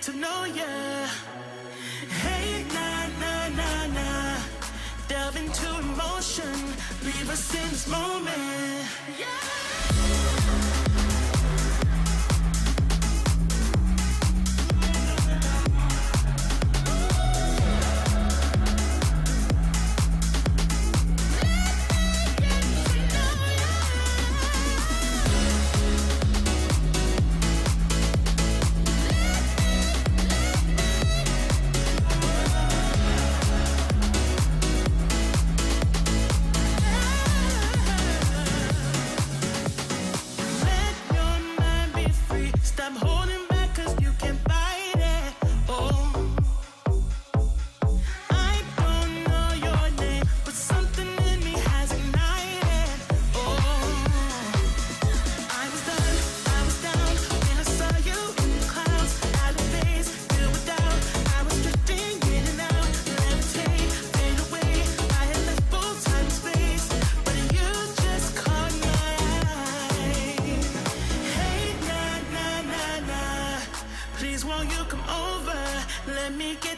to know ya. Hey, nah, nah, nah, nah. Delve into emotion, leave us in this moment. Yeah.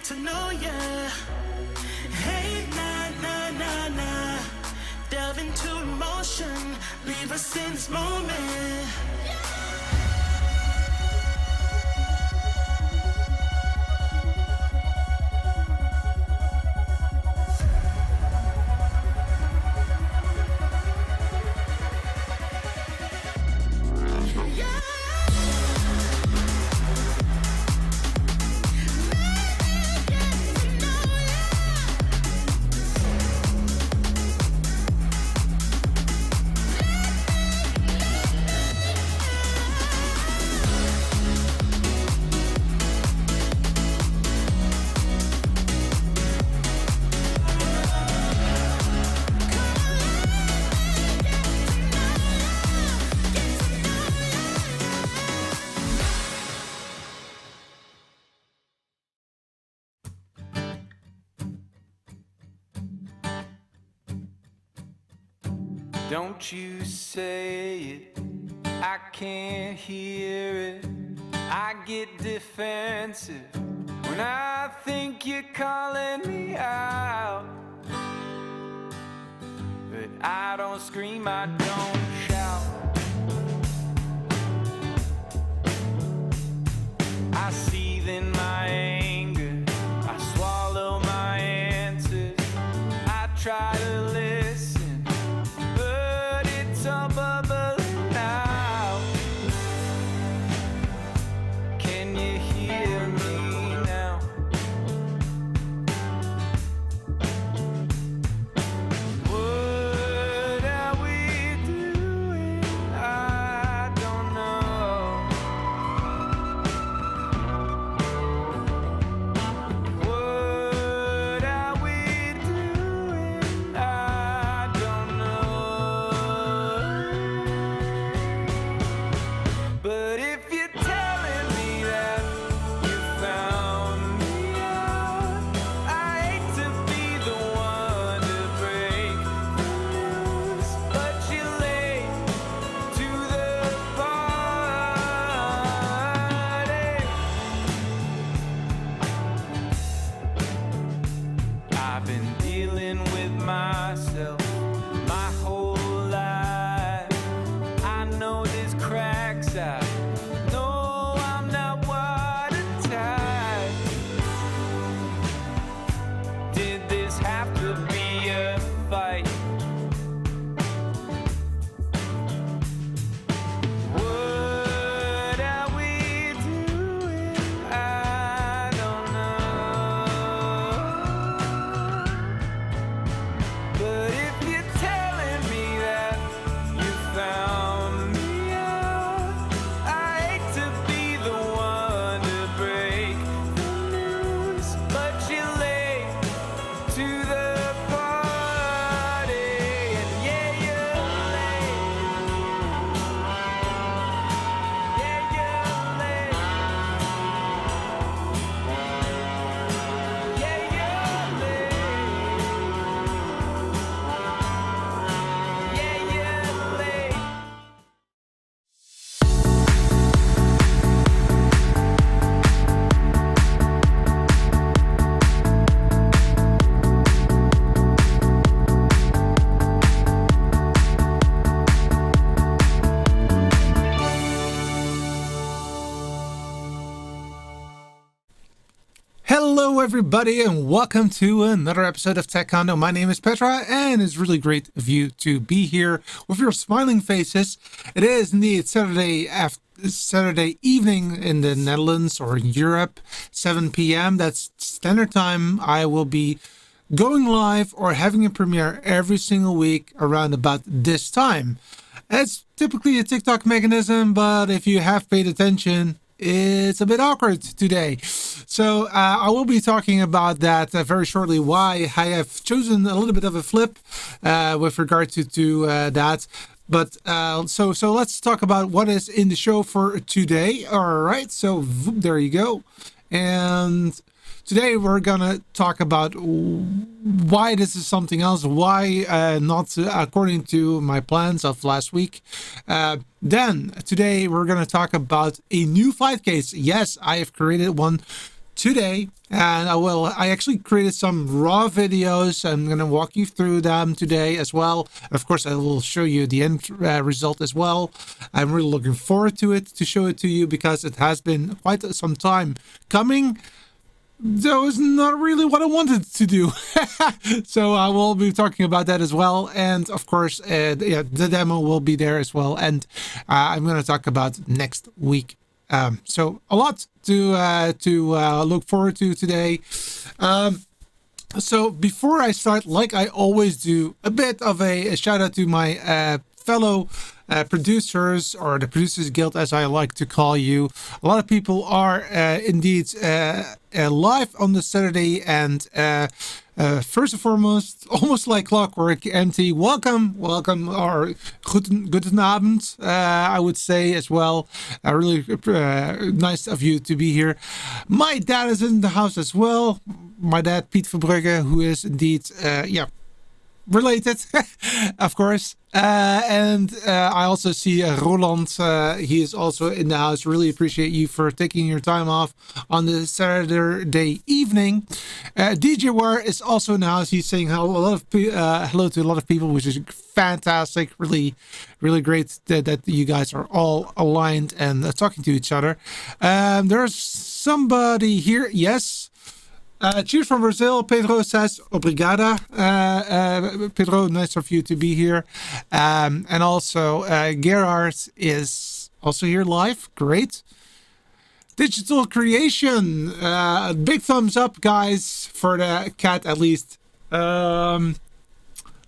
To know ya. Hey, nah, nah, nah, nah. Delve into emotion, leave us in this moment. Don't you say it, I can't hear it. I get defensive when I think you're calling me out. But I don't scream, I don't shout. I seethe in my anger, I swallow my answers. I try to listen, but it's all bubbling out. Can you hear me now? What are we doing? Hello everybody and welcome to another episode of Tech Condo. My name is Petra and it's really great of you to be here with your smiling faces. It is indeed Saturday evening in the Netherlands or in Europe, 7 p.m. That's standard time. I will be going live or having a premiere every single week around about this time. It's typically a TikTok mechanism, but if you have paid attention, it's a bit awkward today. So I will be talking about that very shortly, why I have chosen a little bit of a flip with regard to that. But so let's talk about what is in the show for today. All right, so there you go. And today we're gonna talk about why this is something else, why not according to my plans of last week. Then today we're gonna talk about a new flight case. Yes, I have created one today, and I actually created some raw videos. I'm going to walk you through them today as well. Of course, I will show you the end result as well. I'm really looking forward to it, to show it to you, because it has been quite some time coming. That was not really what I wanted to do. So I will be talking about that as well. And of course, the demo will be there as well. And I'm going to talk about next week. So a lot to look forward to today. So before I start, like I always do, a bit of a shout out to my fellow producers, or the Producers Guild as I like to call you. A lot of people are indeed live on the Saturday, and first and foremost, almost like clockwork, MT, welcome, or guten Abend, I would say as well. Really nice of you to be here. My dad is in the house as well. My dad, Piet Verbrugge, who is indeed, related, of course. And I also see Roland. He is also in the house. Really appreciate you for taking your time off on the Saturday evening. DJ War is also in the house. He's saying hello to a lot of people, which is fantastic. Really, really great that you guys are all aligned and talking to each other. There's somebody here. Yes. Cheers from Brazil. Pedro says, obrigada. Pedro, nice of you to be here. And also, Gerard is also here live. Great. Digital creation. Big thumbs up, guys, for the cat, at least.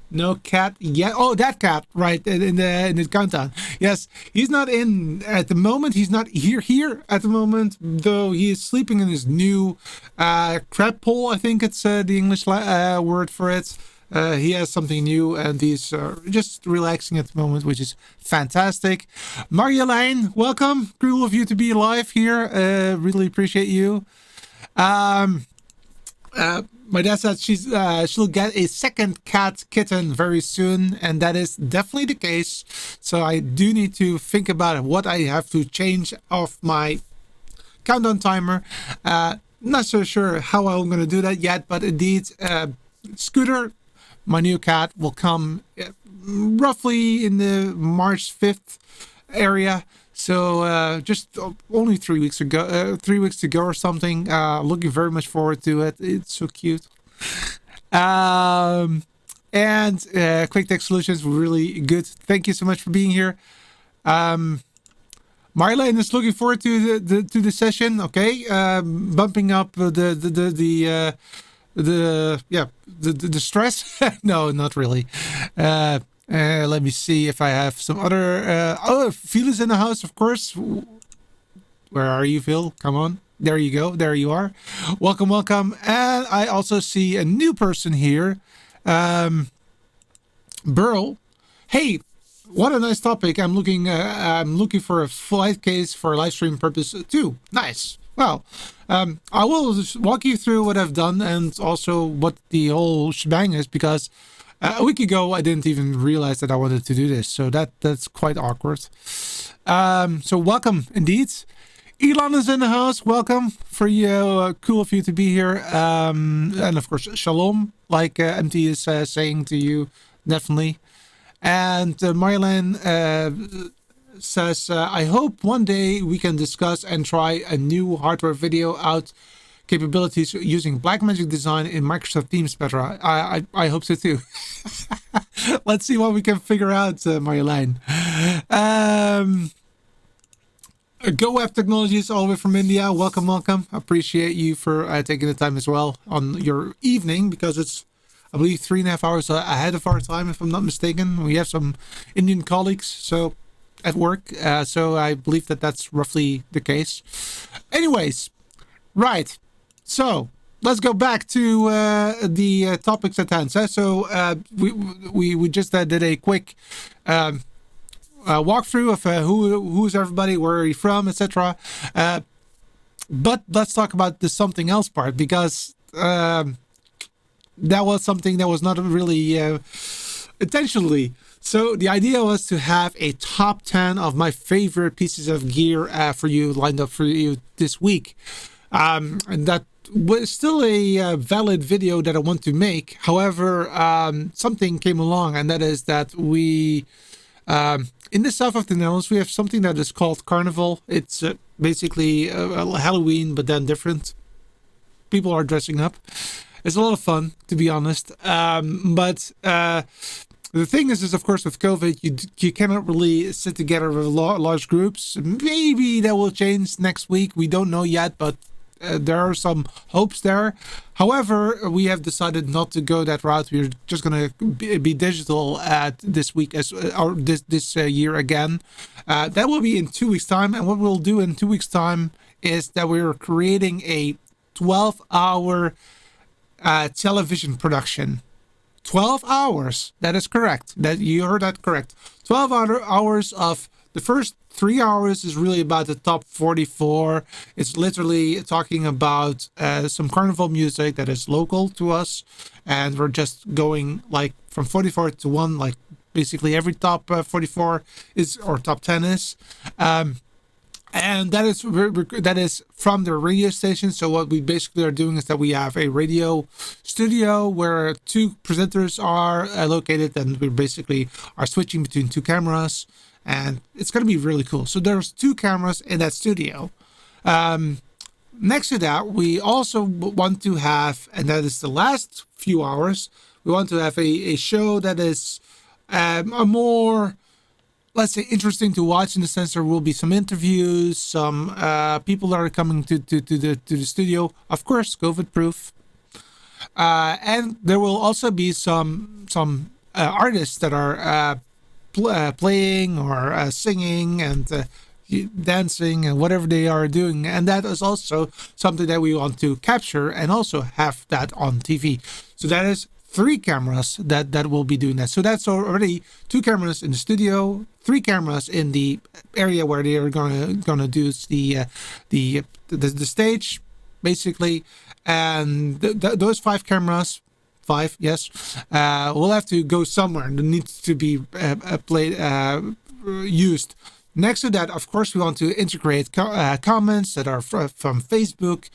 No cat yet. Oh, that cat, right, in the countdown. Yes, he's not in at the moment. He's not here at the moment, though he is sleeping in his new crab pole. I think it's the English word for it. He has something new, and he's just relaxing at the moment, which is fantastic. Marjolein, welcome. Cool of you to be live here. Really appreciate you. My dad said she'll get a second kitten very soon, and that is definitely the case. So I do need to think about what I have to change off my countdown timer. Not so sure how I'm going to do that yet, but indeed, Scooter, my new cat, will come roughly in the March 5th area. So just only 3 weeks ago, 3 weeks to go or something. Looking very much forward to it. It's so cute. And Quick Tech Solutions were really good. Thank you so much for being here. Marlene is looking forward to the session. Okay, bumping up the stress. No, not really. Let me see if I have some other... Phil is in the house, of course. Where are you, Phil? Come on. There you go. There you are. Welcome. And I also see a new person here. Burl. Hey, what a nice topic. I'm looking for a flight case for live stream purpose too. Nice. Well, I will just walk you through what I've done and also what the whole shebang is, because a week ago, I didn't even realize that I wanted to do this. So that's quite awkward. So welcome indeed. Elon is in the house. Welcome for you. Cool of you to be here. And of course, shalom, like MT is saying to you, definitely. And Marlene says, I hope one day we can discuss and try a new hardware video out capabilities using Blackmagic design in Microsoft Teams, Petra. I hope so too. Let's see what we can figure out, Marjolein. Go Web Technologies, all the way from India. Welcome, welcome. Appreciate you for taking the time as well on your evening, because it's, I believe, 3.5 hours ahead of our time, if I'm not mistaken. We have some Indian colleagues at work, so I believe that that's roughly the case. Anyways, right. So let's go back to the topics at hand. So we just did a quick walkthrough of who's everybody, where are you from, etc. But let's talk about the something else part, because that was something that was not really intentionally. So the idea was to have a top 10 of my favorite pieces of gear for you, lined up for you this week. And that was still a valid video that I want to make. However, something came along, and that is that we, in the south of the Netherlands, we have something that is called Carnival. It's basically Halloween, but then different. People are dressing up. It's a lot of fun, to be honest. But the thing is of course, with COVID, you cannot really sit together with large groups. Maybe that will change next week. We don't know yet, but there are some hopes there. However, we have decided not to go that route. We're just going to be digital at this week or this year again. That will be in 2 weeks' time. And what we'll do in 2 weeks' time is that we're creating a 12-hour television production. 12 hours. That is correct. That you heard that correct. 12 hours of the first 3 hours is really about the top 44. It's literally talking about some carnival music that is local to us, and we're just going like from 44 to 1, like basically every top 44 is, or top 10 is. And that is from the radio station. So what we basically are doing is that we have a radio studio where 2 presenters are located, and we basically are switching between 2 cameras, and it's going to be really cool. So there's 2 cameras in that studio. Next to that, we also want to have, and that is the last few hours, we want to have a show that is a more, let's say, interesting to watch, in the sense there will be some interviews, some people that are coming to the studio, of course, COVID proof, and there will also be some artists that are playing or singing and dancing and whatever they are doing, and that is also something that we want to capture and also have that on TV. So that is 3 cameras that will be doing that. So that's already 2 cameras in the studio, 3 cameras in the area where they are gonna do the stage, basically, and those 5 cameras. 5, yes. We'll have to go somewhere, and it needs to be used. Next to that, of course, we want to integrate comments that are from Facebook.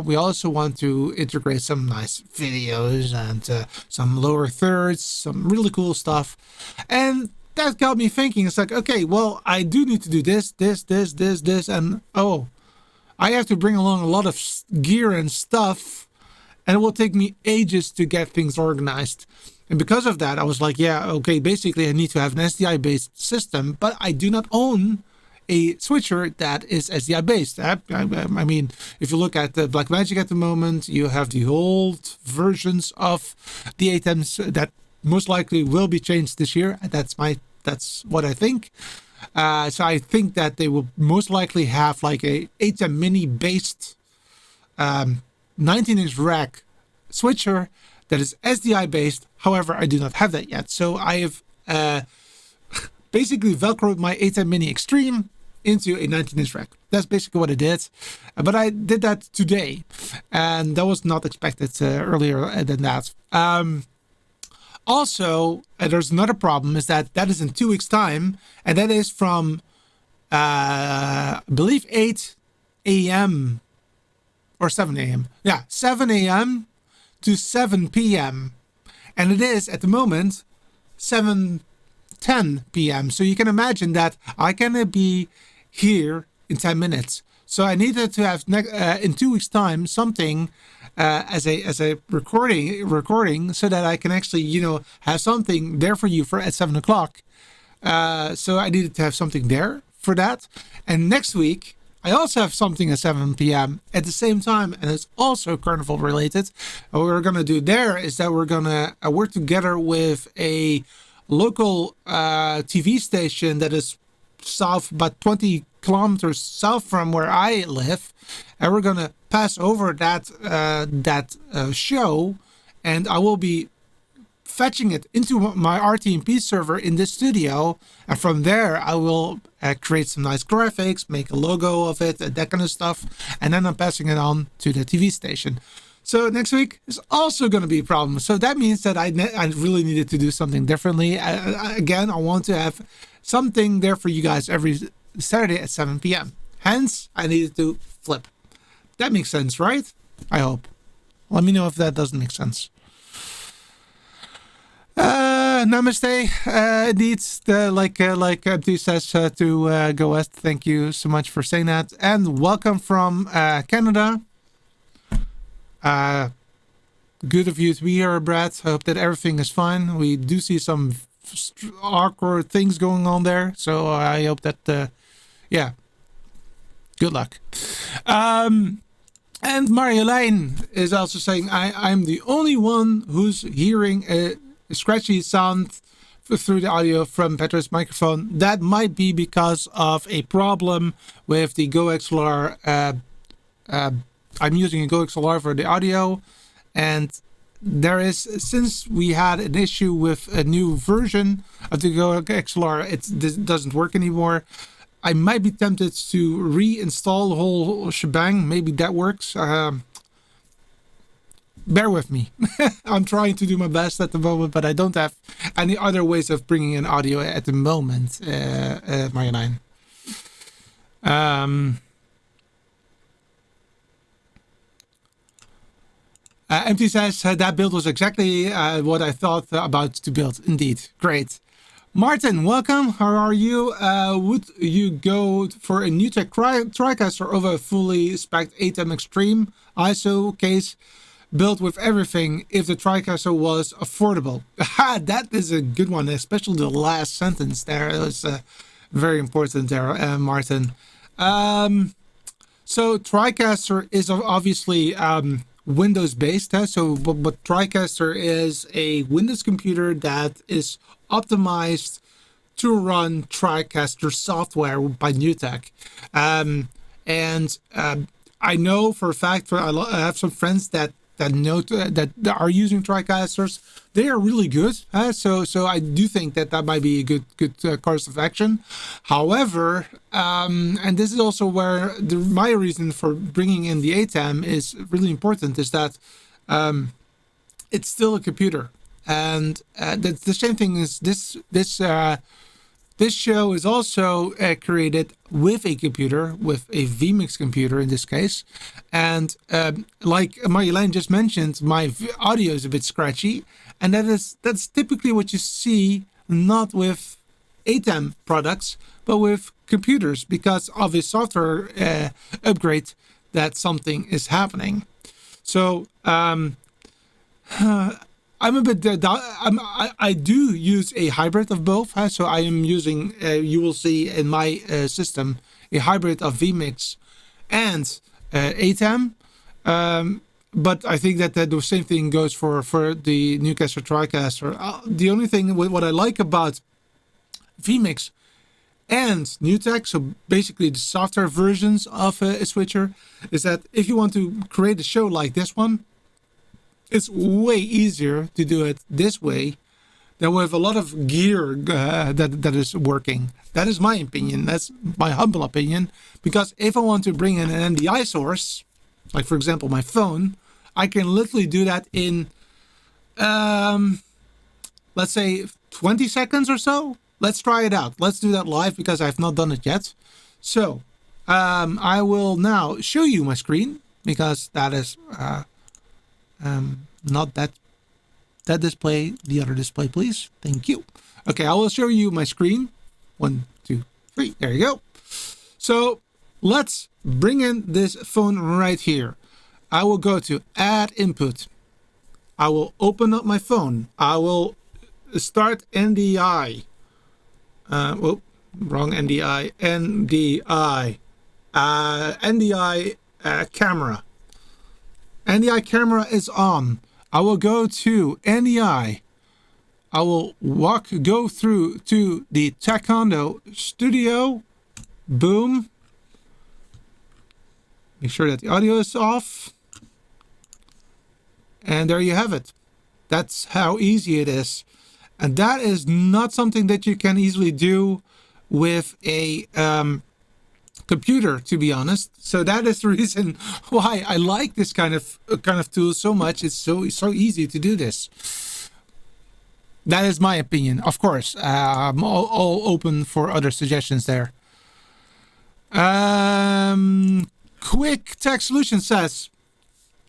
We also want to integrate some nice videos and some lower thirds, some really cool stuff. And that got me thinking. It's like, okay, well, I do need to do this, and I have to bring along a lot of gear and stuff. And it will take me ages to get things organized. And because of that, I was like, yeah, okay, basically I need to have an SDI-based system, but I do not own a switcher that is SDI-based. I mean, if you look at the Blackmagic at the moment, you have the old versions of the ATEMs that most likely will be changed this year. That's what I think. So I think that they will most likely have like a ATEM Mini-based 19-inch rack switcher that is SDI based. However, I do not have that yet. So I have basically velcroed my ATEM Mini Extreme into a 19-inch rack. That's basically what I did. But I did that today, and that was not expected earlier than that. Also, there's another problem, is that is in 2 weeks' time, and that is from, I believe, 8 a.m. or 7 a.m. Yeah, 7 a.m. to 7 p.m. And it is, at the moment, 7:10 p.m. So you can imagine that I can be here in 10 minutes. So I needed to have in 2 weeks' time something as a recording so that I can actually, you know, have something there for you for at 7 o'clock. So I needed to have something there for that. And next week, I also have something at 7 p.m. at the same time, and it's also carnival related. What we're going to do there is that we're going to work together with a local TV station that is south, about 20 kilometers south from where I live, and we're going to pass over that show, and I will be fetching it into my RTMP server in this studio, and from there I will create some nice graphics, make a logo of it, that kind of stuff, and then I'm passing it on to the TV station. So next week is also going to be a problem. So that means that I really needed to do something differently. Again, I want to have something there for you guys every Saturday at 7 p.m. Hence, I needed to flip. That makes sense, right? I hope. Let me know if that doesn't make sense. Namaste. Indeed, like Abdi says to Go West. Thank you so much for saying that, and welcome from Canada. Good of you to be here, Brad. I hope that everything is fine. We do see some awkward things going on there, so I hope that yeah, good luck. And Marjolein is also saying I'm the only one who's hearing a scratchy sound through the audio from Petra's microphone. That might be because of a problem with the GoXLR. I'm using a GoXLR for the audio, and there is, since we had an issue with a new version of the GoXLR, it doesn't work anymore. I might be tempted to reinstall the whole shebang. Maybe that works. Bear with me. I'm trying to do my best at the moment, but I don't have any other ways of bringing in audio at the moment, Marjolein. MT says that build was exactly what I thought about to build. Indeed. Great. Martin, welcome. How are you? Would you go for a NewTek TriCaster over a fully spec'd ATEM Extreme ISO case built with everything if the TriCaster was affordable? That is a good one, especially the last sentence there. It was very important there, Martin. So TriCaster is obviously Windows based, but TriCaster is a Windows computer that is optimized to run TriCaster software by NewTek. I know for a fact, I have some friends that are using TriCasters. They are really good. So I do think that might be a good course of action. However, and this is also where my reason for bringing in the ATEM is really important, is that it's still a computer. And the same thing is this show is also created with a computer, with a vMix computer in this case. And like Marjolein just mentioned, my audio is a bit scratchy. And that's typically what you see, not with ATEM products, but with computers, because of a software upgrade that something is happening. So I'm a bit. I do use a hybrid of both. So I am using. You will see in my system a hybrid of vMix and ATEM. But I think that the same thing goes for the Newcaster TriCaster. The only thing what I like about vMix and NewTek, so basically the software versions of a switcher, is that if you want to create a show like this one, it's way easier to do it this way than with a lot of gear that is working. That is my opinion. That's my humble opinion. Because if I want to bring in an NDI source, like for example my phone, I can literally do that in, let's say 20 seconds or so. Let's try it out. Let's do that live because I've not done it yet. So I will now show you my screen, because that is not that display, the other display, please. Thank you. Okay, I will show you my screen. 1, 2, 3. There you go. So let's bring in this phone right here. I will go to add input. I will open up my phone. I will start NDI. Wrong NDI. NDI. NDI camera. NDI camera is on. I will go to NDI. I will go through to the Taekwondo Studio. Boom. Make sure that the audio is off. And there you have it. That's how easy it is. And that is not something that you can easily do with a computer, to be honest. So that is the reason why I like this kind of tool so much. It's so easy to do this. That is my opinion. Of course, I'm all open for other suggestions there. Quick Tech Solution says,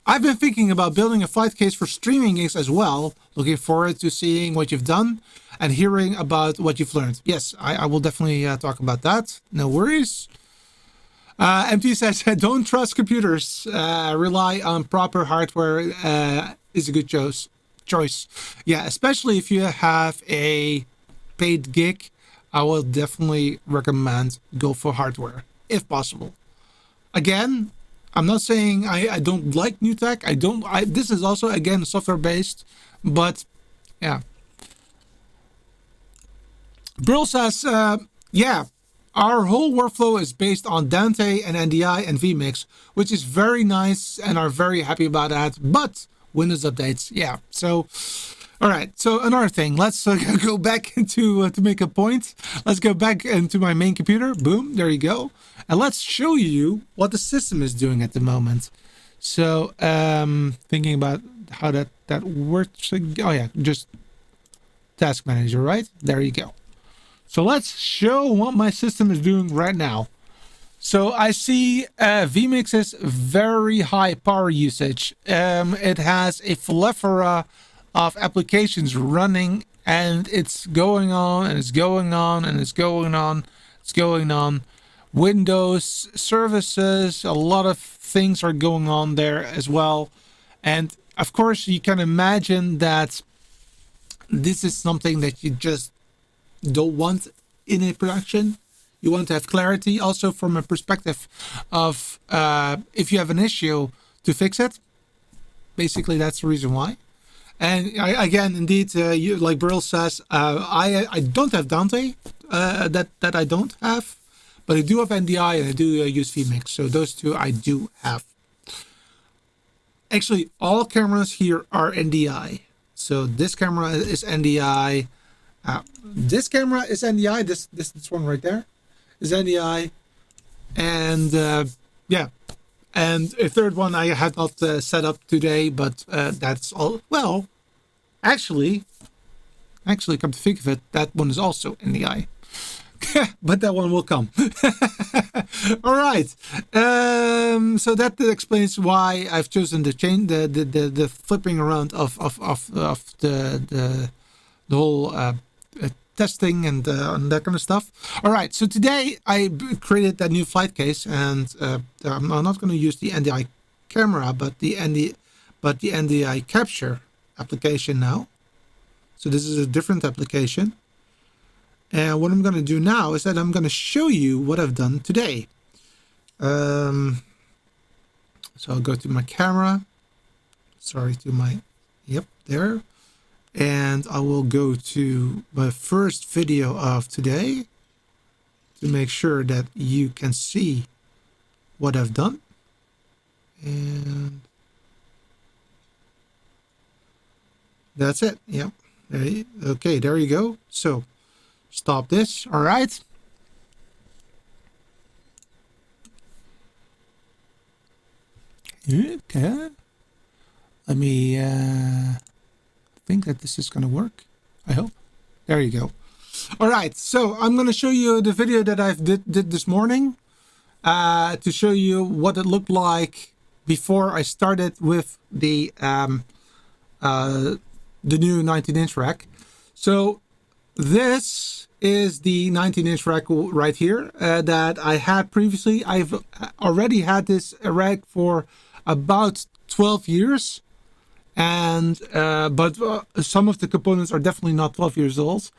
I've been thinking about building a flight case for streaming gigs as well. Looking forward to seeing what you've done and hearing about what you've learned. Yes, I will definitely talk about that. No worries. MT says, don't trust computers. Rely on proper hardware is a good choice. Yeah, especially if you have a paid gig, I will definitely recommend go for hardware if possible. Again, I'm not saying I don't like new tech. This is also, again, software based, but yeah. Brill says, yeah, our whole workflow is based on Dante and NDI and vMix, which is very nice and are very happy about that. But Windows updates, yeah. So, all right. So another thing, let's go back into to make a point. Let's go back into my main computer. Boom, there you go. And let's show you what the system is doing at the moment. So thinking about how that works. Oh yeah, just Task Manager, right? There you go. So let's show what my system is doing right now. So I see vMix's very high power usage. It has a plethora of applications running, and it's going on and it's going on and it's going on. It's going on. Windows services, a lot of things are going on there as well. And of course, you can imagine that this is something that you just don't want in a production. You want to have clarity also from a perspective of if you have an issue to fix it. Basically, that's the reason why. And again, indeed, you, like Brill says, I don't have Dante, that I don't have, but I do have NDI and I do use vMix. So those two I do have. Actually, all cameras here are NDI. So this camera is NDI. This camera is NDI. This one right there is NDI. And yeah. And a third one I had not set up today, but that's all. Well, actually, come to think of it, that one is also NDI. But that one will come. All right. So that explains why I've chosen to change the flipping around of the whole testing and that kind of stuff. All right. So today I created that new flight case, and I'm not going to use the NDI camera, but the NDI capture application now. So this is a different application. And what I'm going to do now is that I'm going to show you what I've done today. So I'll go to my camera. Sorry, to my, yep, there. And I will go to my first video of today to make sure that you can see what I've done. And that's it. Yep. Okay, there you go. So stop this. All right. Okay. Let me think that this is going to work. I hope. There you go. All right. So I'm going to show you the video that I did this morning to show you what it looked like before I started with the new 19-inch rack. So this is the 19-inch rack right here that I had previously. I've already had this rack for about 12 years, and but some of the components are definitely not 12 years old.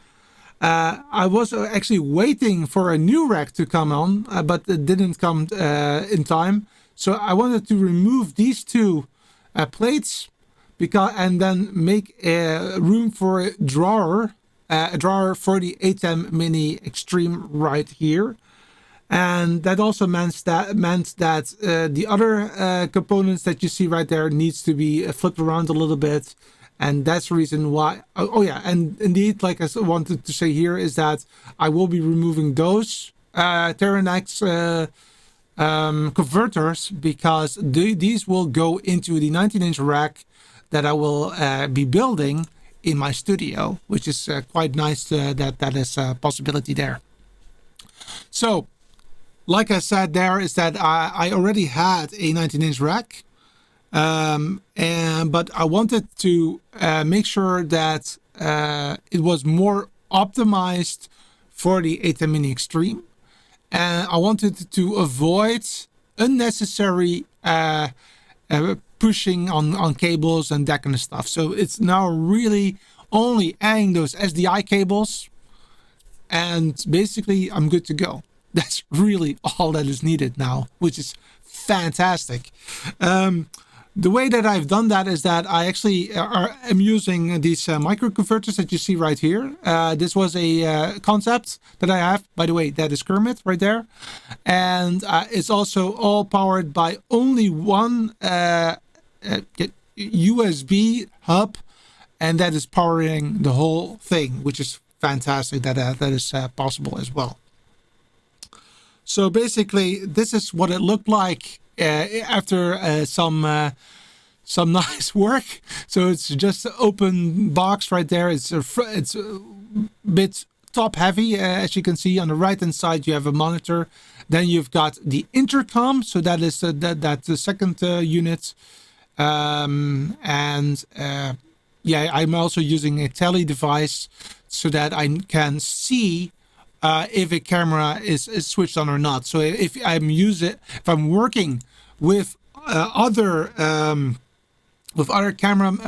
I was actually waiting for a new rack to come on, but it didn't come in time. So I wanted to remove these two plates and then make room for a drawer for the ATEM Mini Extreme right here. And that also meant that the other components that you see right there needs to be flipped around a little bit. And that's the reason why. Oh yeah, and indeed, like I wanted to say here, is that I will be removing those Terranex converters, because these will go into the 19-inch rack that I will be building in my studio, which is quite nice that is a possibility there. So, like I said, there is that I already had a 19-inch rack. But I wanted to make sure that it was more optimized for the ATEM Mini Extreme, and I wanted to avoid unnecessary pushing on cables and that kind of stuff. So it's now really only adding those SDI cables, and basically I'm good to go. That's really all that is needed now, which is fantastic. The way that I've done that is that I actually am using these microconverters that you see right here. This was a concept that I have. By the way, that is Kermit right there. And it's also all powered by only one USB hub. And that is powering the whole thing, which is fantastic that that is possible as well. So basically, this is what it looked like after some nice work. So it's just an open box right there. It's a bit top heavy, as you can see. On the right hand side you have a monitor, then you've got the intercom, so that is that's the second unit, yeah, I'm also using a tele device so that I can see if a camera is switched on or not. So if I'm working with other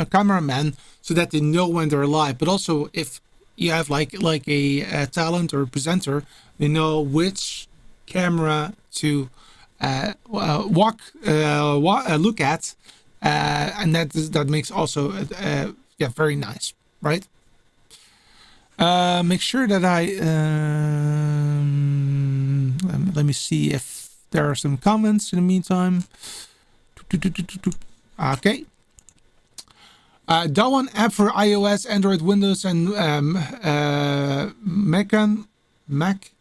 cameramen, so that they know when they're live, but also if you have like a talent or a presenter, they know which camera to look at, and that makes also yeah, very nice, right? Make sure that let me see if there are some comments in the meantime. Okay. Dawan app for iOS, Android, Windows, and Mac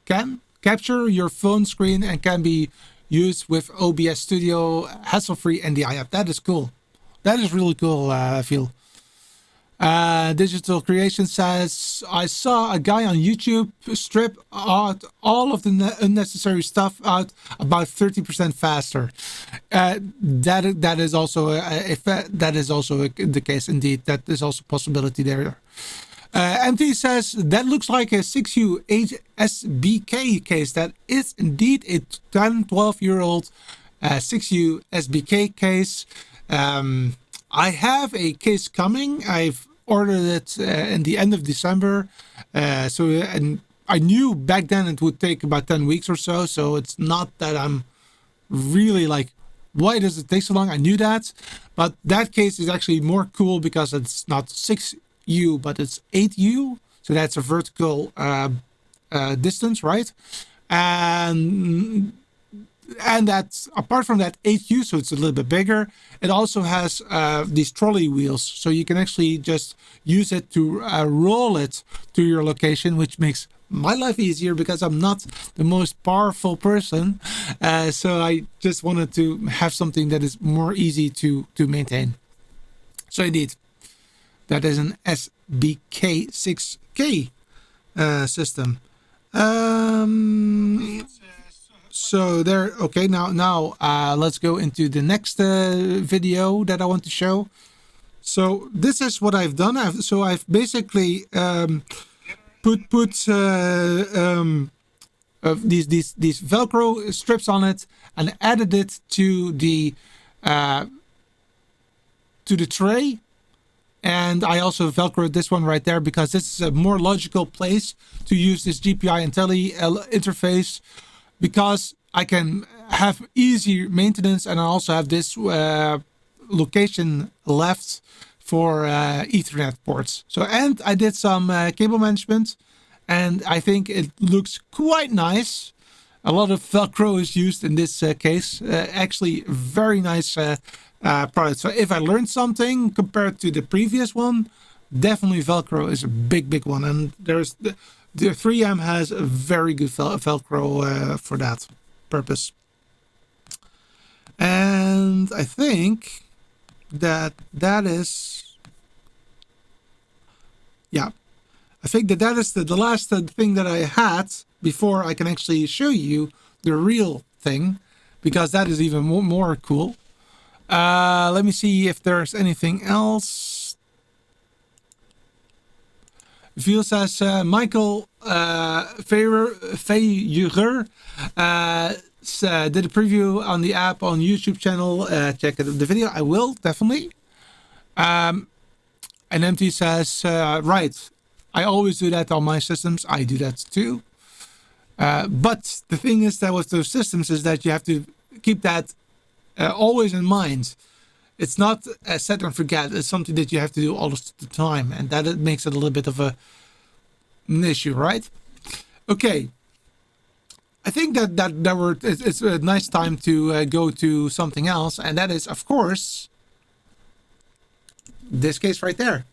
can capture your phone screen and can be used with OBS Studio, hassle-free NDI app. That is cool. That is really cool, I feel. Digital Creation says, I saw a guy on YouTube strip out all of the unnecessary stuff out about 30% faster. That is also the case indeed. That is also a possibility there. MT says that looks like a 6U SBK case. That is indeed a 10-12-year-old 6U SBK case. I have a case coming. I've ordered it in the end of December. And I knew back then it would take about 10 weeks or so. So it's not that I'm really like, why does it take so long? I knew that. But that case is actually more cool because it's not 6U, but it's 8U. So that's a vertical distance, right? And that's apart from that 8U, so it's a little bit bigger. It also has these trolley wheels, so you can actually just use it to roll it to your location, which makes my life easier because I'm not the most powerful person. So I just wanted to have something that is more easy to maintain. So indeed, that is an SBK 6K system. So there, okay, now let's go into the next video that I want to show. So this is what I've done. I've basically put these Velcro strips on it and added it to the tray. And I also Velcroed this one right there because this is a more logical place to use this GPI and tele interface, because I can have easy maintenance, and I also have this location left for Ethernet ports. So, and I did some cable management, and I think it looks quite nice. A lot of Velcro is used in this case. Actually, very nice product. So if I learned something compared to the previous one, definitely Velcro is a big one. And there's the 3M has a very good Velcro for that purpose. And I think that is, yeah, I think that is the last thing that I had before I can actually show you the real thing, because that is even more cool. Let me see if there's anything else. Viel says Michael Feyuger did a preview on the app on YouTube channel. Check the video. I will definitely. And MT says right, I always do that on my systems. I do that too. But the thing is that with those systems is that you have to keep that always in mind. It's not a set and forget. It's something that you have to do all the time, and that it makes it a little bit of an issue, right? Okay. I think it's a nice time to go to something else, and that is, of course, this case right there.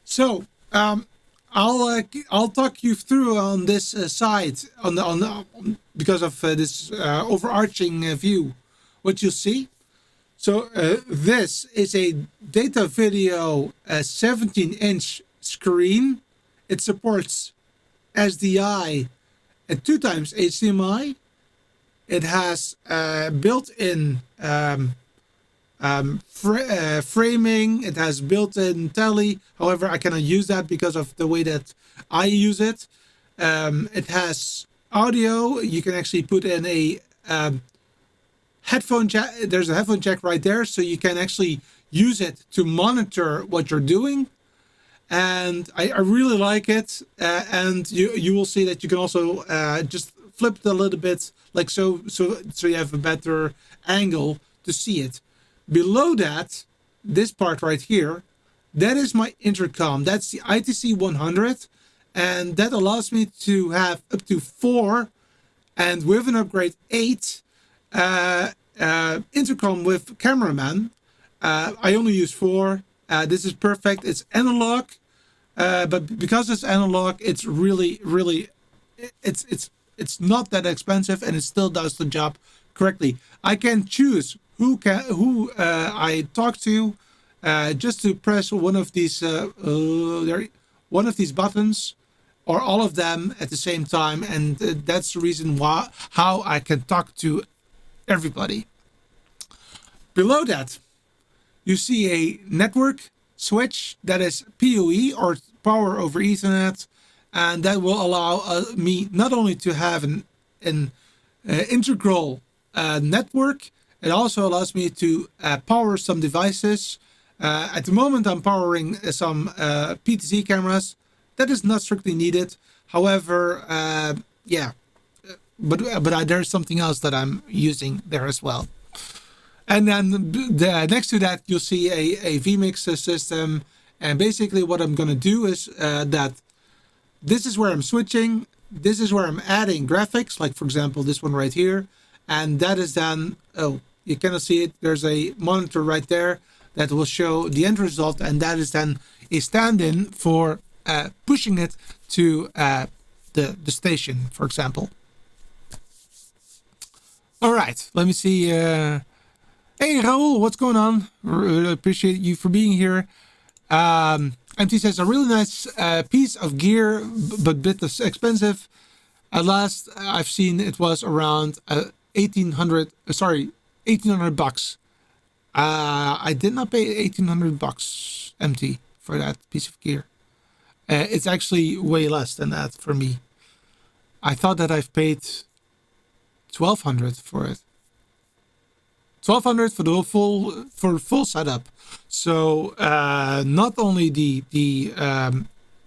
So I'll talk you through on this side because of this overarching view. What you'll see. So this is a data video 17-inch screen. It supports SDI and 2 times HDMI. It has built-in framing. It has built-in tele. However, I cannot use that because of the way that I use it. It has audio. You can actually put in a headphone jack. There's a headphone jack right there, so you can actually use it to monitor what you're doing. And I really like it. And you will see that you can also just flip it a little bit, like so you have a better angle to see it. Below that, this part right here, that is my intercom. That's the ITC 100, and that allows me to have up to 4, and with an upgrade 8 intercom with cameraman. I only use 4. This is perfect. It's analog, but because it's analog, it's really it's not that expensive, and it still does the job correctly. I can choose who I talk to, just to press one of these buttons, or all of them at the same time, and that's the reason how I can talk to everybody. Below that, you see a network switch that is PoE, or power over Ethernet, and that will allow me not only to have an integral network. It also allows me to power some devices. At the moment, I'm powering some PTZ cameras. That is not strictly needed. However, yeah, but there's something else that I'm using there as well. And then next to that, you'll see a vMix system. And basically what I'm going to do is that this is where I'm switching. This is where I'm adding graphics, like, for example, this one right here. And that is then, oh, you cannot see it. There's a monitor right there that will show the end result. And that is then a stand-in for pushing it to the station, for example. All right, let me see. Hey, Raul, what's going on? Really appreciate you for being here. MT says, a really nice piece of gear, but a bit expensive. At last I've seen it was around 1800 bucks. I did not pay 1800 bucks, MT, for that piece of gear. It's actually way less than that for me. I thought that I've paid 1,200 for it. 1,200 for the full setup. So not only the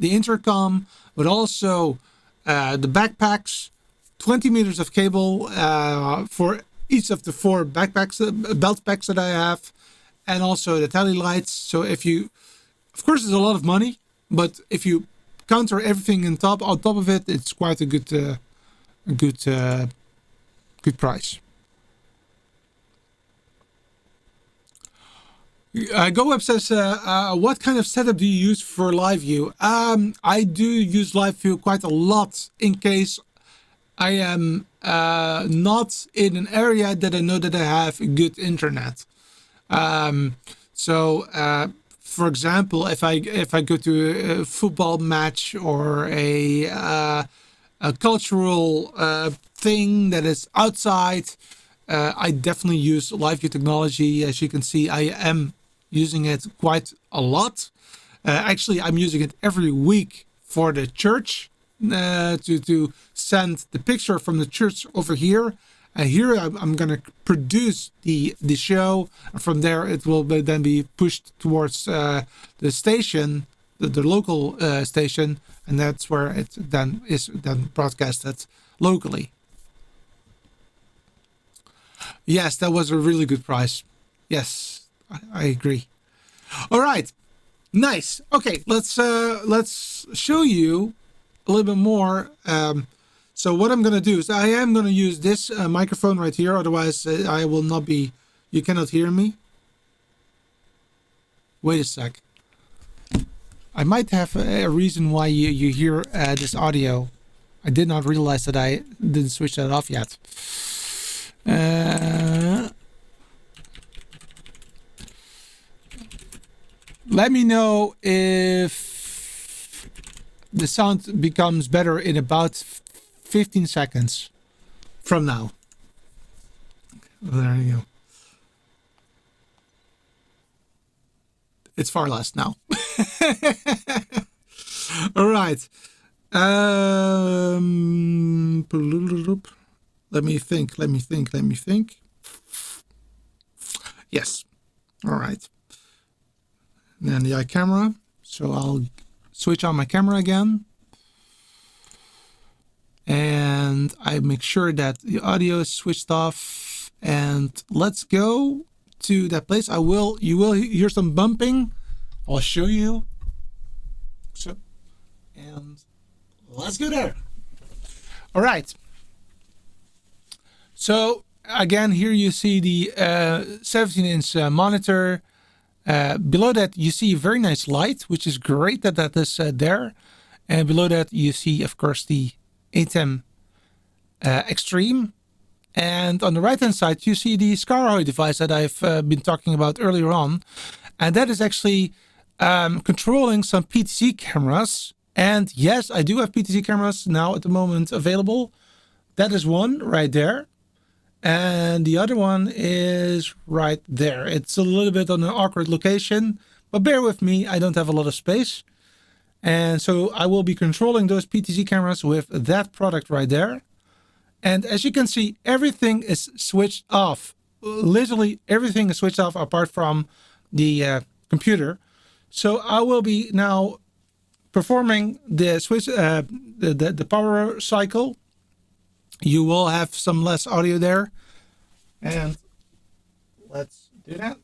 intercom, but also the backpacks, 20 meters of cable for each of the 4 backpacks, belt packs that I have, and also the tally lights. So if you, of course, it's a lot of money, but if you counter everything on top of it, it's quite a good price. GoWeb says, what kind of setup do you use for live view? I do use live view quite a lot in case I am not in an area that I know that I have good internet. For example, if I go to a football match or a cultural thing that is outside, I definitely use live view technology. As you can see, I am using it quite a lot. Actually, I'm using it every week for the church to send the picture from the church over here. Here I'm going to produce the show. From there, it will then be pushed towards the station, the local station, and that's where it then is broadcasted locally. Yes, that was a really good price. Yes, I agree. All right, nice. Okay, let's show you a little bit more. So what I'm going to do is I am going to use this microphone right here. Otherwise, I will not be. You cannot hear me. Wait a sec. I might have a reason why you hear this audio. I did not realize that I didn't switch that off yet. Let me know if the sound becomes better in about 15 seconds from now. There you go. It's far less now. All right. Let me think. Yes. All right. And then the camera. So I'll switch on my camera again. And I make sure that the audio is switched off. And let's go to that place. You will hear some bumping. I'll show you. So, and let's go there. All right. So again, here you see the 17-inch monitor. Below that, you see a very nice light, which is great that is there. And below that, you see, of course, the ATEM Extreme. And on the right-hand side, you see the SDI device that I've been talking about earlier on. And that is actually controlling some PTZ cameras. And yes, I do have PTZ cameras now at the moment available. That is one right there. And the other one is right there. It's a little bit on an awkward location, but bear with me, I don't have a lot of space. And so I will be controlling those PTZ cameras with that product right there. And as you can see, everything is switched off. Literally everything is switched off apart from the computer. So I will be now performing the switch, the power cycle. You will have some less audio there. And let's do that.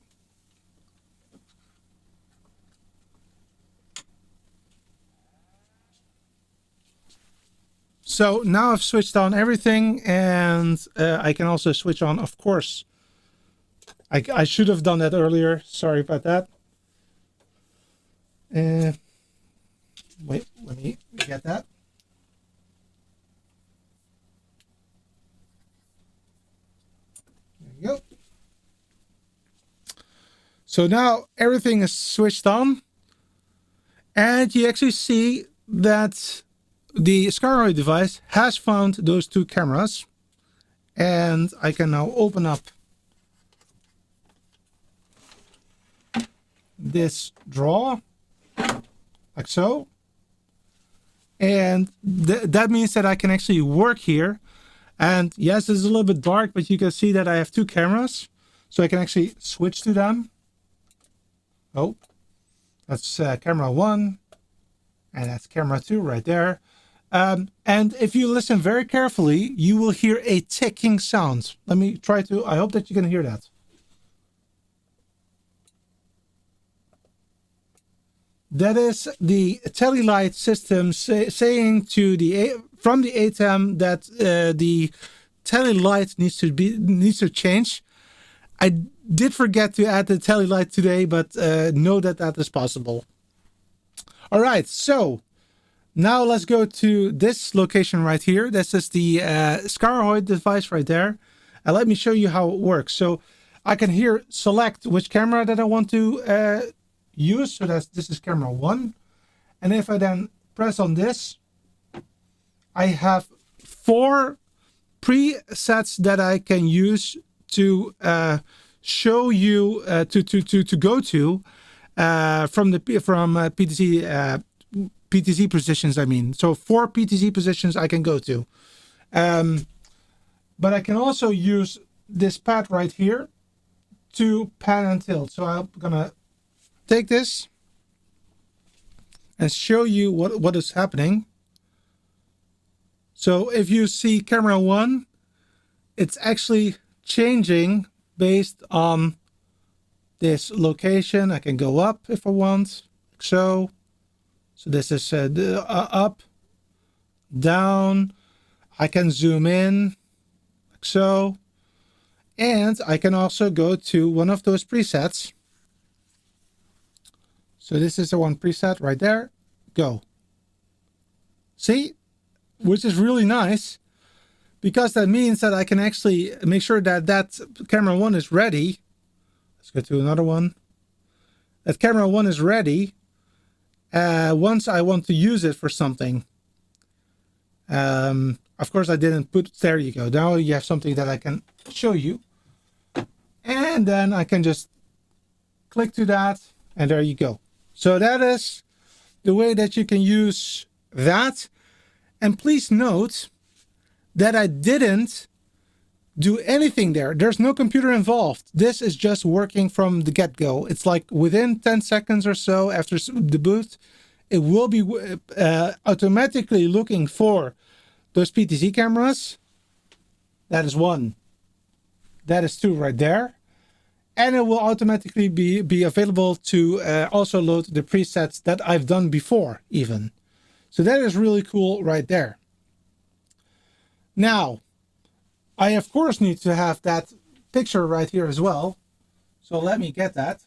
So now I've switched on everything, and I can also switch on, of course. I should have done that earlier. Sorry about that. Wait, let me get that. There you go. So now everything is switched on, and you actually see that the SDI device has found those two cameras, and I can now open up this drawer like so, And that means that I can actually work here. And yes, it's a little bit dark, but you can see that I have two cameras. So I can actually switch to them. Oh, that's camera 1. And that's camera 2 right there. And if you listen very carefully, you will hear a ticking sound. Let me try to, I hope that you can hear that. That is the Telelight system saying to from the ATEM that the Telelight needs to change. I did forget to add the Telelight today, but know that is possible. All right, so now let's go to this location right here. This is the Scarhoid device right there. And let me show you how it works. So I can here select which camera that I want to use. So this is camera 1. And if I then press on this, I have 4 presets that I can use to show you to go to from PTZ positions. I mean, so 4 PTZ positions I can go to, but I can also use this pad right here to pan and tilt. So I'm gonna take this and show you what is happening. So if you see camera 1, it's actually changing based on this location. I can go up if I want, like so. So this is up, down. I can zoom in, like so. And I can also go to one of those presets. So this is the one preset right there. Go. See? Which is really nice, because that means that I can actually make sure that camera 1 is ready. Let's go to another one. That camera 1 is ready once I want to use it for something. Of course, I didn't put, there you go. Now you have something that I can show you. And then I can just click to that, and there you go. So that is the way that you can use that. And please note that I didn't do anything there. There's no computer involved. This is just working from the get-go. It's like within 10 seconds or so after the boot, it will be automatically looking for those PTZ cameras. That is 1. That is 2 right there. And it will automatically be available to also load the presets that I've done before even. So that is really cool right there. Now, I of course need to have that picture right here as well. So let me get that.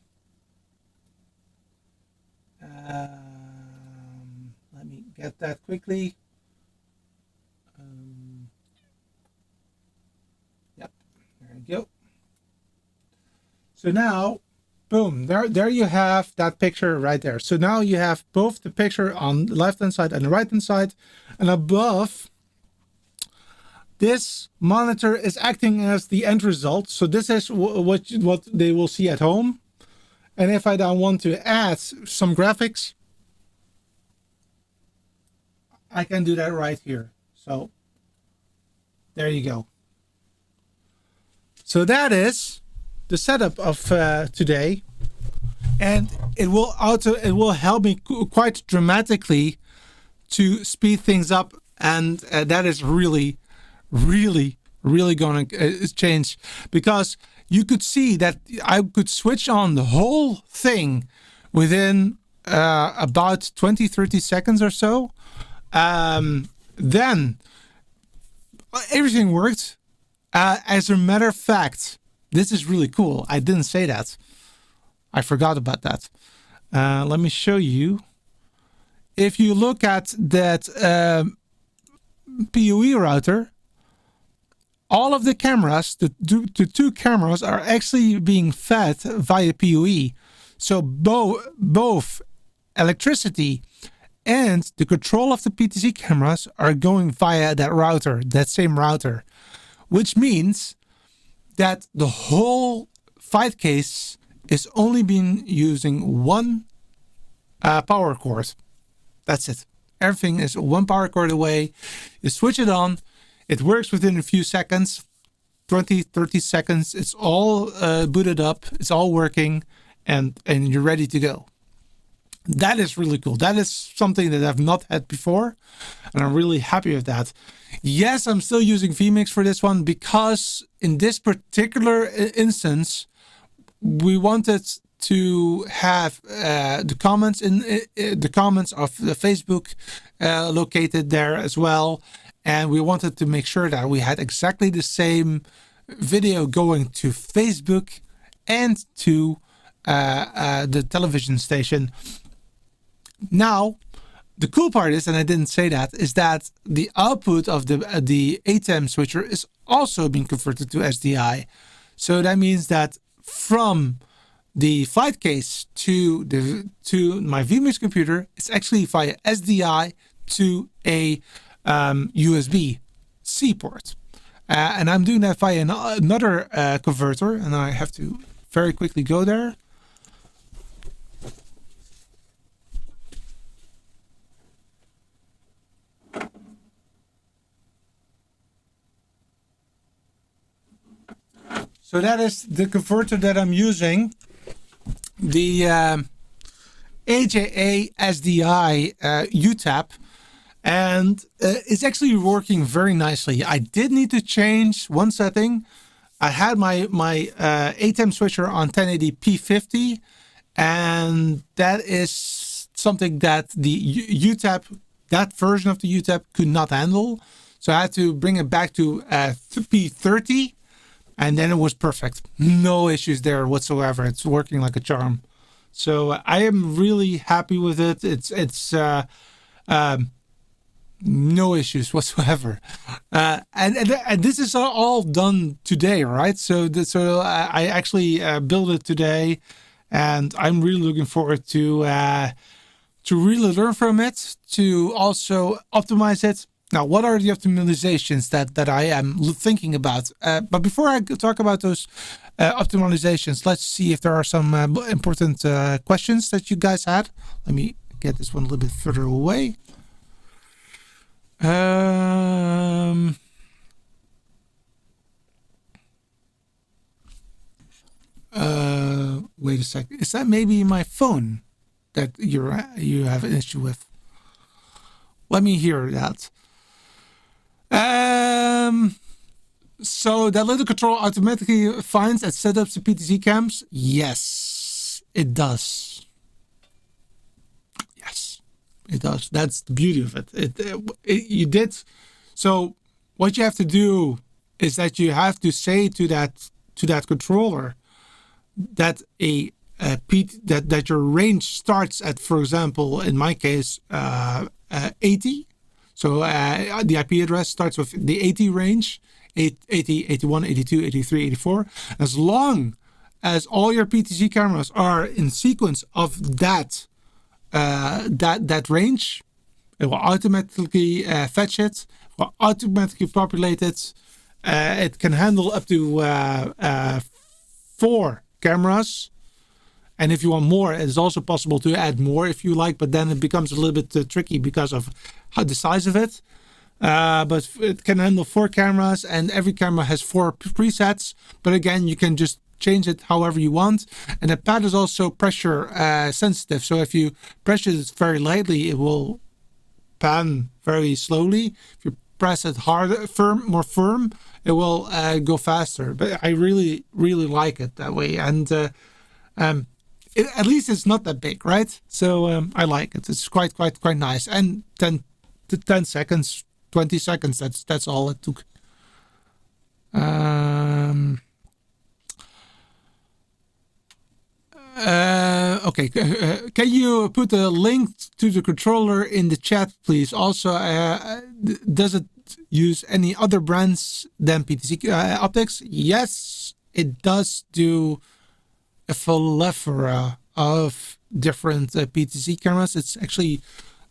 Let me get that quickly. Yep, there you go. So now, boom, there you have that picture right there. So now you have both the picture on the left hand side and the right hand side, and above this monitor is acting as the end result. So this is what they will see at home. And if I then want to add some graphics, I can do that right here. So there you go. So that is the setup of today, and it will help me quite dramatically to speed things up, and that is really going to change, because you could see that I could switch on the whole thing within about 20-30 seconds or so. Then everything worked. As a matter of fact, this is really cool. I didn't say that. I forgot about that. Let me show you. If you look at that PoE router, all of the cameras, the 2 cameras are actually being fed via PoE. So both electricity and the control of the PTZ cameras are going via that router, that same router, which means that the whole fight case is only been using 1 power cord. That's it. Everything is one power cord away. You switch it on. It works within a few seconds, 20, 30 seconds. It's all booted up. It's all working, and you're ready to go. That is really cool. That is something that I've not had before, and I'm really happy with that. Yes, I'm still using vMix for this one because in this particular instance, we wanted to have the comments in the comments of the Facebook located there as well, and we wanted to make sure that we had exactly the same video going to Facebook and to the television station. Now, the cool part is, and I didn't say that, is that the output of the ATEM switcher is also being converted to SDI. So that means that from the flight case to my vMix computer, it's actually via SDI to a USB-C port. And I'm doing that via another converter, and I have to very quickly go there. So that is the converter that I'm using, the AJA SDI UTAP, and it's actually working very nicely. I did need to change one setting. I had my ATEM switcher on 1080p50, and that is something that the UTAP, that version of the UTAP, could not handle. So I had to bring it back to P30. And then it was perfect. No issues there whatsoever. It's working like a charm. So I am really happy with it. It's no issues whatsoever. And this is all done today, right? So I actually built it today, and I'm really looking forward to really learn from it, to also optimize it. Now, what are the optimizations that I am thinking about? But before I talk about those optimizations, let's see if there are some important questions that you guys had. Let me get this one a little bit further away. Wait a second. Is that maybe my phone that you have an issue with? Let me hear that. So that little control automatically finds and sets up the PTZ cams. Yes, it does. Yes, it does. That's the beauty of it. You did. So what you have to do is that you have to say to that controller that that your range starts at, for example, in my case, 80. So the IP address starts with the 80 range, 80, 81, 82, 83, 84. As long as all your PTZ cameras are in sequence of that range, it will automatically fetch it, will automatically populate it. It can handle up to 4 cameras. And if you want more, it's also possible to add more if you like, but then it becomes a little bit tricky because of how the size of it. But it can handle 4 cameras, and every camera has 4 presets. But again, you can just change it however you want. And the pad is also pressure sensitive. So if you press it very lightly, it will pan very slowly. If you press it harder, more firm, it will go faster. But I really, really like it that way. And at least it's not that big, right? So I like it. It's quite nice. And 10 seconds, 20 seconds. That's all it took. Okay. Can you put a link to the controller in the chat, please? Also, does it use any other brands than PTZ optics? Yes, it does do a plethora of different PTZ cameras. It's actually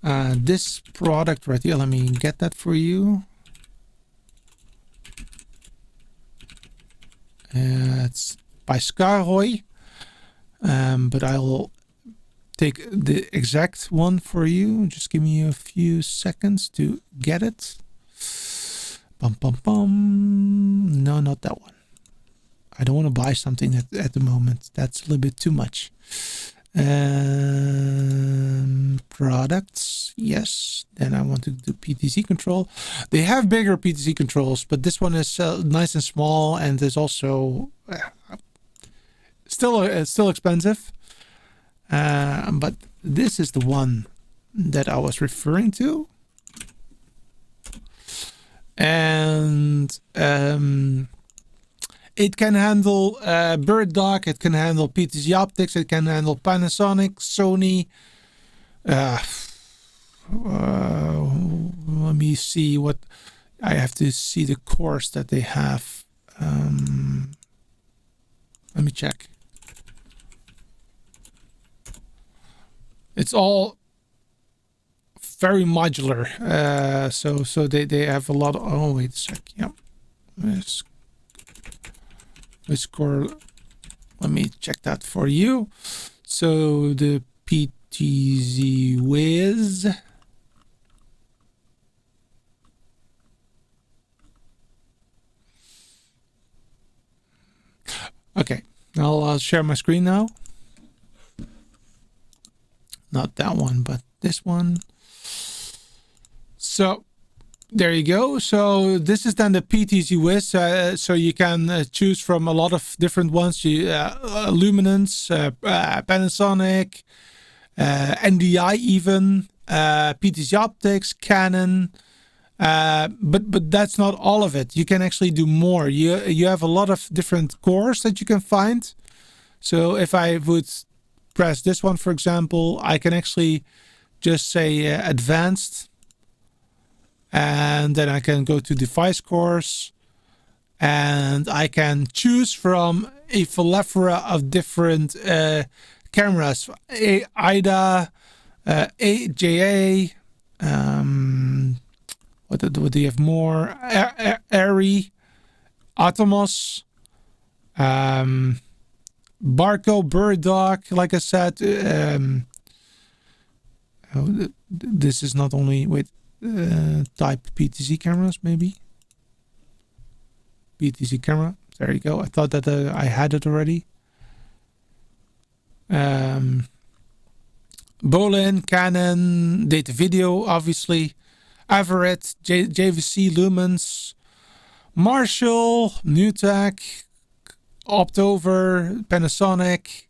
this product right here. Let me get that for you. It's by Skyroy, but I'll take the exact one for you. Just give me a few seconds to get it. Bum, bum, bum. No, not that one. I don't want to buy something at the moment. That's a little bit too much. Products, yes. Then I want to do PTZ control. They have bigger PTZ controls, but this one is nice and small, and is also still expensive. But this is the one that I was referring to, and it can handle Bird Dog, it can handle PTZ optics, it can handle Panasonic, Sony. Let me see what I have to see the cores that they have. Let me check. It's all very modular. So they have a lot of, oh wait a sec. Yep. Which core? Let me check that for you. So the PTZ Wiz. Okay, I'll share my screen now. Not that one, but this one. So there you go. So this is then the PTZ Wiz. So you can choose from a lot of different ones. Luminance, Panasonic, NDI even, PTZ Optics, Canon. But that's not all of it. You can actually do more. You have a lot of different cores that you can find. So if I would press this one, for example, I can actually just say advanced, and then I can go to device cores, and I can choose from a plethora of different cameras, IDA, AJA, what do you have more? ARRI, Atomos, Barco, Bird Dog, like I said. This is not only type PTZ cameras, maybe. PTZ camera. There you go. I thought that I had it already. Bolin, Canon, Data Video, obviously. Averett, JVC, Lumens, Marshall, NewTek, Optover, Panasonic,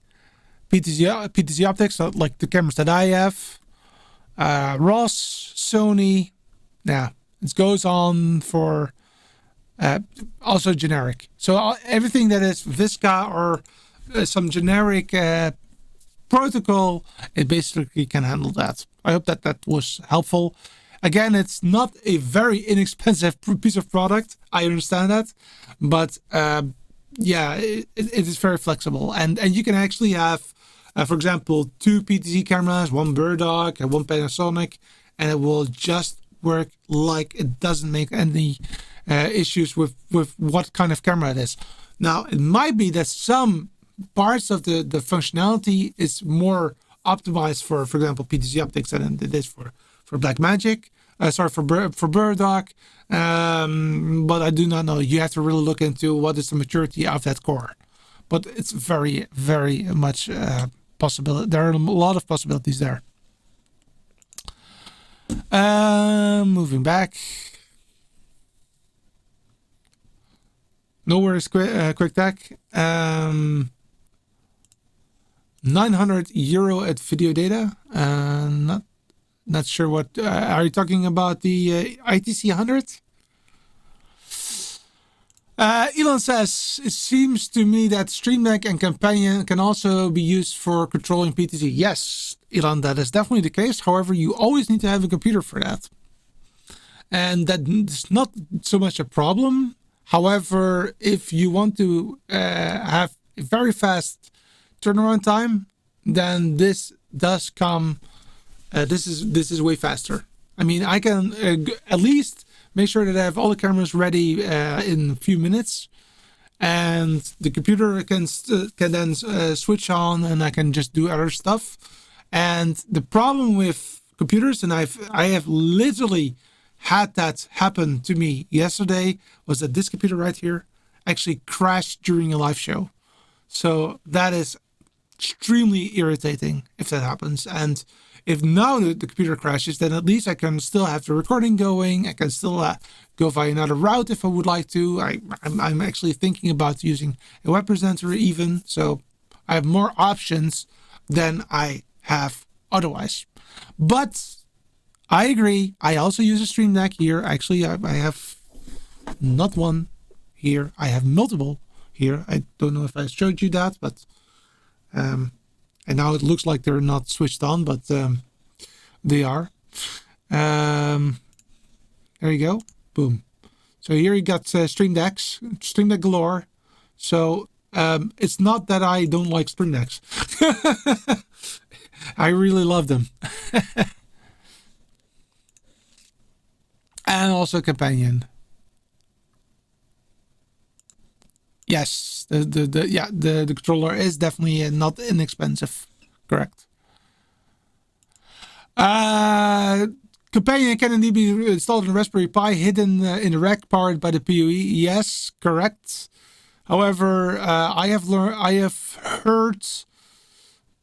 PTZ Optics, like the cameras that I have, Ross, Sony. Yeah, it goes on for also generic. So everything that is Visca or some generic protocol, it basically can handle that. I hope that was helpful. Again, it's not a very inexpensive piece of product. I understand that, but yeah, it is very flexible, and you can actually have, for example, 2 PTZ cameras, 1 Bird Dog and 1 Panasonic, and it will just work like it doesn't make any issues with what kind of camera it is. Now, it might be that some parts of the functionality is more optimized for example, PTZ Optics than it is for Blackmagic. For Bird Dog, but I do not know. You have to really look into what is the maturity of that core. But it's very, very much possibility. There are a lot of possibilities there. Moving back. Nowhere is quick tech. 900 euro at video data. Not sure what are you talking about, the ITC 100? Elon says, it seems to me that Stream Deck and Companion can also be used for controlling PTZ. Yes, Elon, that is definitely the case. However, you always need to have a computer for that. And that's not so much a problem. However, if you want to have a very fast turnaround time, then this does come. This is way faster. I mean, I can at least make sure that I have all the cameras ready in a few minutes, and the computer can then switch on, and I can just do other stuff. And the problem with computers, and I have literally had that happen to me yesterday, was that this computer right here actually crashed during a live show. So that is extremely irritating if that happens. And if now the computer crashes, then at least I can still have the recording going. I can still go via another route if I would like to. I'm actually thinking about using a WebPresenter even. So I have more options than I have otherwise. But I agree. I also use a Stream Deck here. Actually, I have not one here. I have multiple here. I don't know if I showed you that, but and now it looks like they're not switched on, but they are. There you go. Boom. So here you got Stream Decks, Stream Deck galore. So it's not that I don't like Stream Decks. I really love them. And also Companion. Yes, the controller is definitely not inexpensive. Correct. Companion can indeed be installed on a Raspberry Pi, hidden in the rack, powered by the PoE. Yes, correct. However, I have heard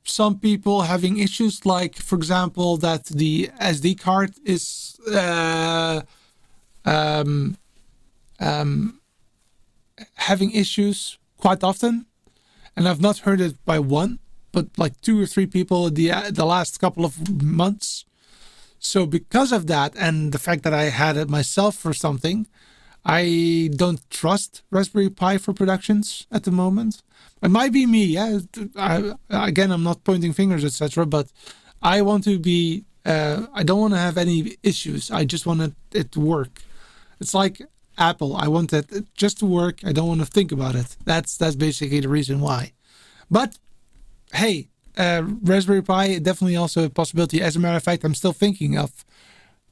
some people having issues, like, for example, that the SD card is having issues quite often, and I've not heard it by one, but like 2 or 3 people the last couple of months. So because of that, and the fact that I had it myself for something, I don't trust Raspberry Pi for productions at the moment. It might be me, yeah. Again, I'm not pointing fingers, etc. But I want to be. I don't want to have any issues. I just want it to work. It's like Apple. I want it just to work. I don't want to think about it. That's basically the reason why. But hey, Raspberry Pi definitely also a possibility. As a matter of fact, I'm still thinking of,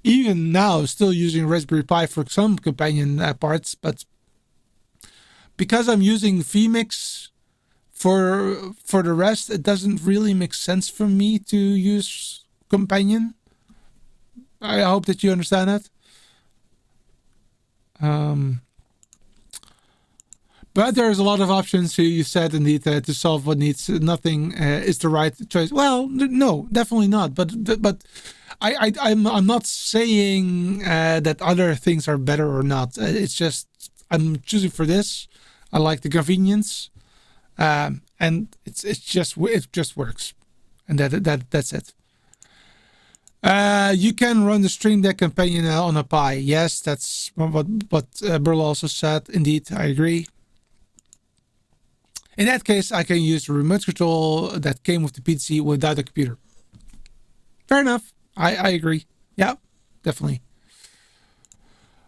even now, still using Raspberry Pi for some companion parts, but because I'm using vMix for the rest, it doesn't really make sense for me to use companion. I hope that you understand that. But there's a lot of options, you said, indeed, to solve what needs. Nothing is the right choice. Well, no, definitely not. But I'm not saying that other things are better or not. It's just I'm choosing for this. I like the convenience, and it just works, and that's it. You can run the Stream Deck Companion on a Pi. Yes, that's what Burl also said. Indeed, I agree. In that case, I can use the remote control that came with the PC without a computer. Fair enough. I agree. Yeah, definitely.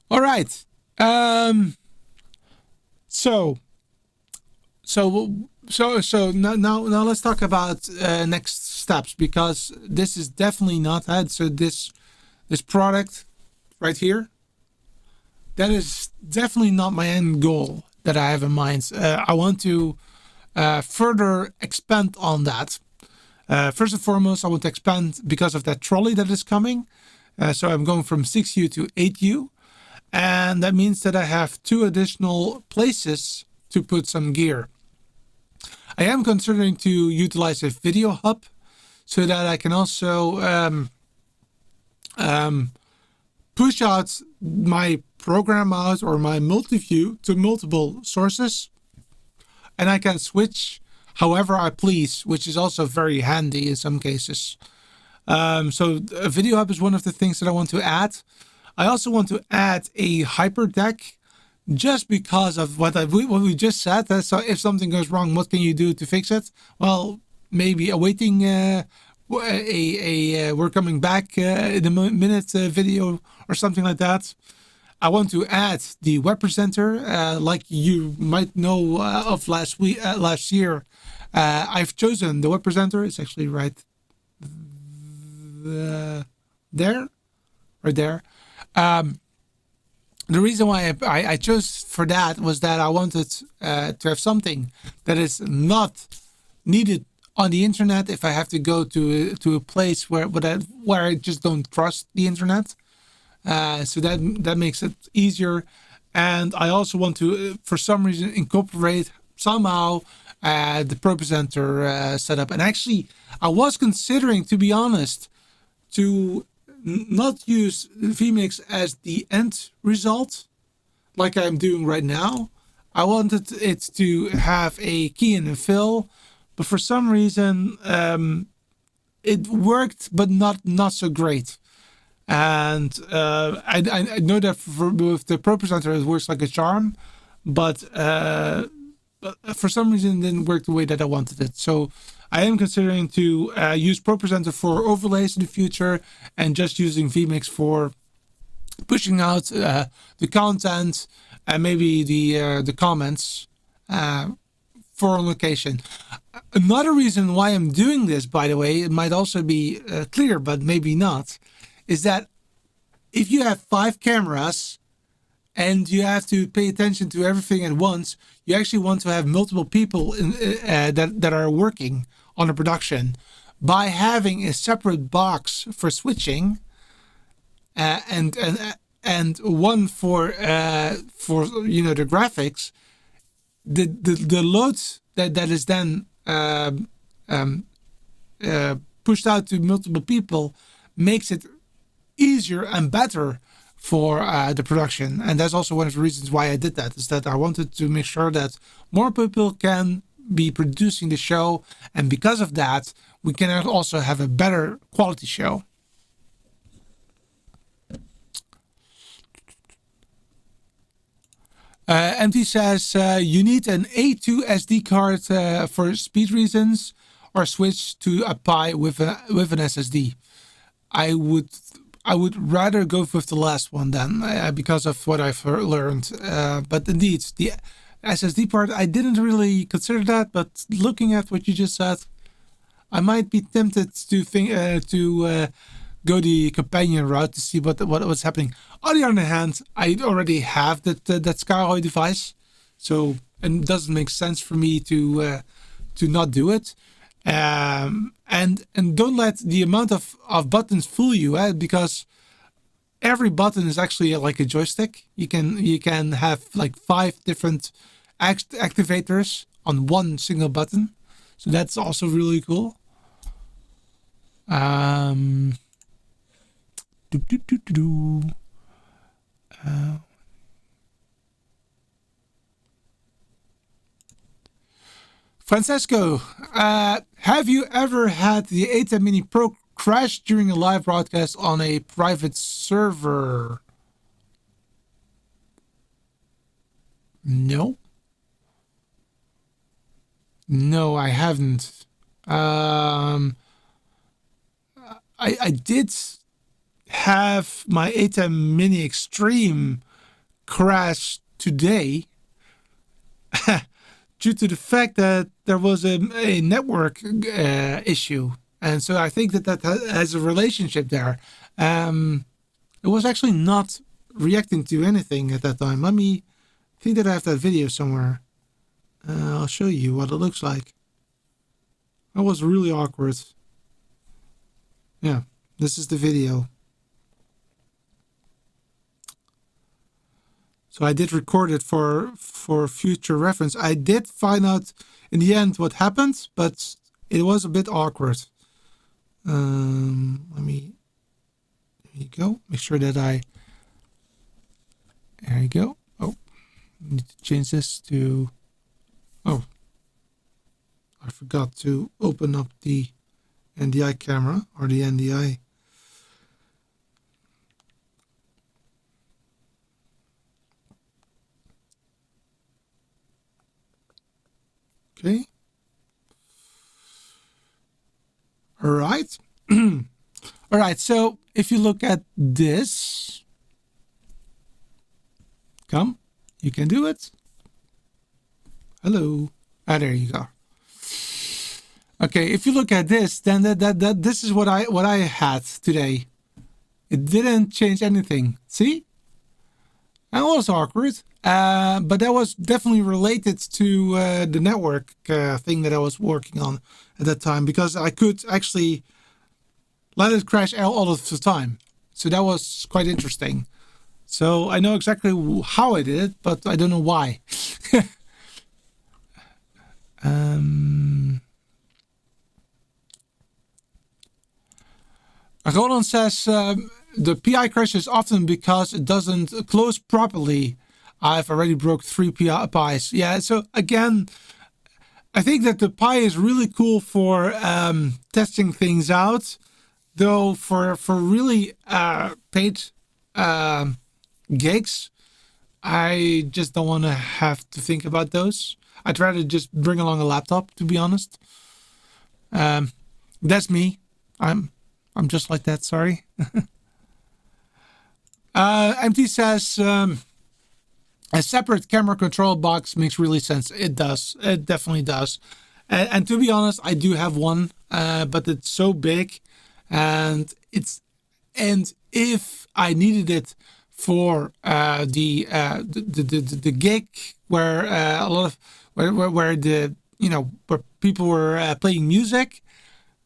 All right. So now let's talk about next steps, because this is definitely not that. So this product right here, that is definitely not my end goal that I have in mind. I want to further expand on that. First and foremost, I want to expand because of that trolley that is coming. So I'm going from 6U to 8U. And that means that I have 2 additional places to put some gear. I am considering to utilize a video hub so that I can also push out my program out or my multi-view to multiple sources. And I can switch however I please, which is also very handy in some cases. So a video hub is one of the things that I want to add. I also want to add a hyper deck, just because of what we just said. So if something goes wrong, what can you do to fix it? Well, maybe awaiting we're coming back in a minute video or something like that. I want to add the WebPresenter, like you might know of last year. I've chosen the WebPresenter. It's actually right there. The reason why I chose for that was that I wanted to have something that is not needed on the internet if I have to go to a place where I just don't trust the internet. So that makes it easier. And I also want to, for some reason, incorporate somehow the WebPresenter setup. And actually, I was considering, to be honest, to not use vMix as the end result, like I'm doing right now. I wanted it to have a key in and fill, but for some reason, it worked, but not so great. And I know that with the WebPresenter it works like a charm, but for some reason it didn't work the way that I wanted it. So I am considering to use WebPresenter for overlays in the future, and just using vMix for pushing out the content and maybe the comments for on location. Another reason why I'm doing this, by the way, it might also be clear, but maybe not, is that if you have 5 cameras and you have to pay attention to everything at once, you actually want to have multiple people that are working on a production. By having a separate box for switching and one for the graphics, the load that is then pushed out to multiple people makes it easier and better for the production. And that's also one of the reasons why I did that, is that I wanted to make sure that more people can be producing the show, and because of that we can also have a better quality show. MT says you need an A2 SD card for speed reasons, or switch to a Pi with an SSD. I would rather go with the last one then, because of what I've learned. But indeed, the SSD part, I didn't really consider that. But looking at what you just said, I might be tempted to go the companion route to see what's happening. On the other hand, I already have that Skyroy device, so it doesn't make sense for me to not do it. And don't let the amount of buttons fool you, because every button is actually like a joystick. You can have like 5 different activators on one single button, so that's also really cool. Francesco, have you ever had the ATEM Mini Pro crash during a live broadcast on a private server? No, I haven't. I did have my ATEM Mini Extreme crash today due to the fact that there was a network issue. And so I think that has a relationship there. It was actually not reacting to anything at that time. Let me think that I have that video somewhere. I'll show you what it looks like. That was really awkward. Yeah, this is the video. So I did record it for future reference. I did find out in the end what happened, but it was a bit awkward. There you go. Make sure that there you go. Oh, I need to change this to, oh, I forgot to open up the NDI camera, or the NDI. Okay. All right. All right. So if you look at this, come, you can do it. Hello. Ah, there you go. Okay. If you look at this, then this is what I had today. It didn't change anything. See? That was awkward. But that was definitely related to the network thing that I was working on. at that time, because I could actually let it crash all of the time. So that was quite interesting. So I know exactly how I did it, but I don't know why. Roland says the PI crashes often because it doesn't close properly. I've already broke 3 PIs. Yeah, so again, I think that the Pi is really cool for testing things out, though for really paid gigs, I just don't want to have to think about those. I'd rather just bring along a laptop, to be honest. That's me. I'm just like that. Sorry. MT says a separate camera control box makes really sense. It does. It definitely does. And to be honest, I do have one, but it's so big, and if I needed it for the gig where a lot of where people were playing music,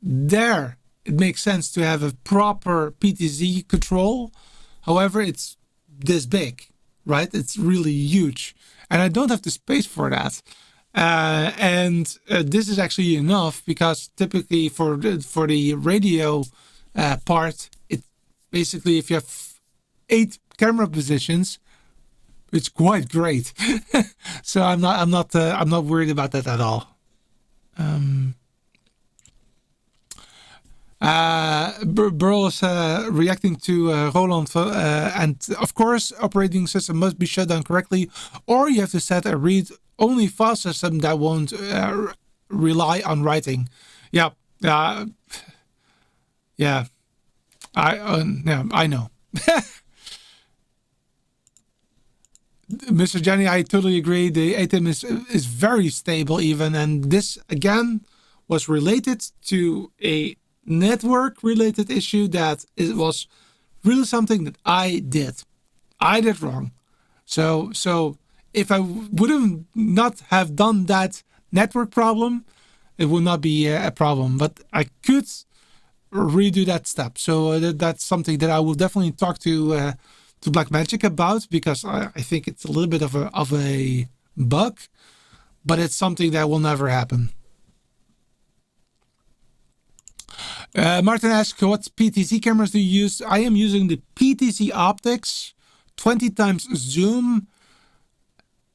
there it makes sense to have a proper PTZ control. However, it's this big, right? It's really huge, and I don't have the space for that. This is actually enough, because typically for the radio part, it basically, if you have 8 camera positions, it's quite great. So I'm not worried about that at all. Burl is reacting to Roland, and of course, operating system must be shut down correctly, or you have to set a read-only file system that won't rely on writing. Yeah, yeah. I know. Mr. Jenny, I totally agree. The ATEM is very stable even, and this again was related to a network related issue that it was really something that I did wrong. So if I would not have done that network problem, it would not be a problem, but I could redo that step. So that's something that I will definitely talk to Blackmagic about, because I think it's a little bit of a bug, but it's something that will never happen. Martin asks, what PTZ cameras do you use? I am using the PTZ Optics 20x zoom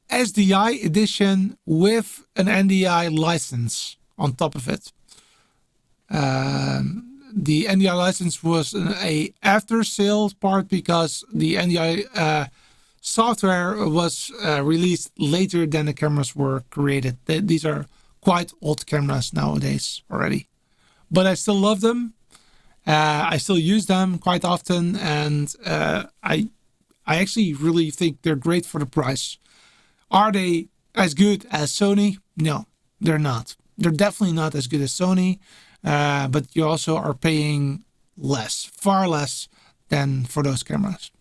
SDI edition with an NDI license on top of it. The NDI license was a after sales part, because the NDI software was released later than the cameras were created. These are quite old cameras nowadays already, but I still love them. I still use them quite often, and I actually really think they're great for the price. Are they as good as Sony? No, they're not. They're definitely not as good as Sony, but you also are paying less, far less than for those cameras.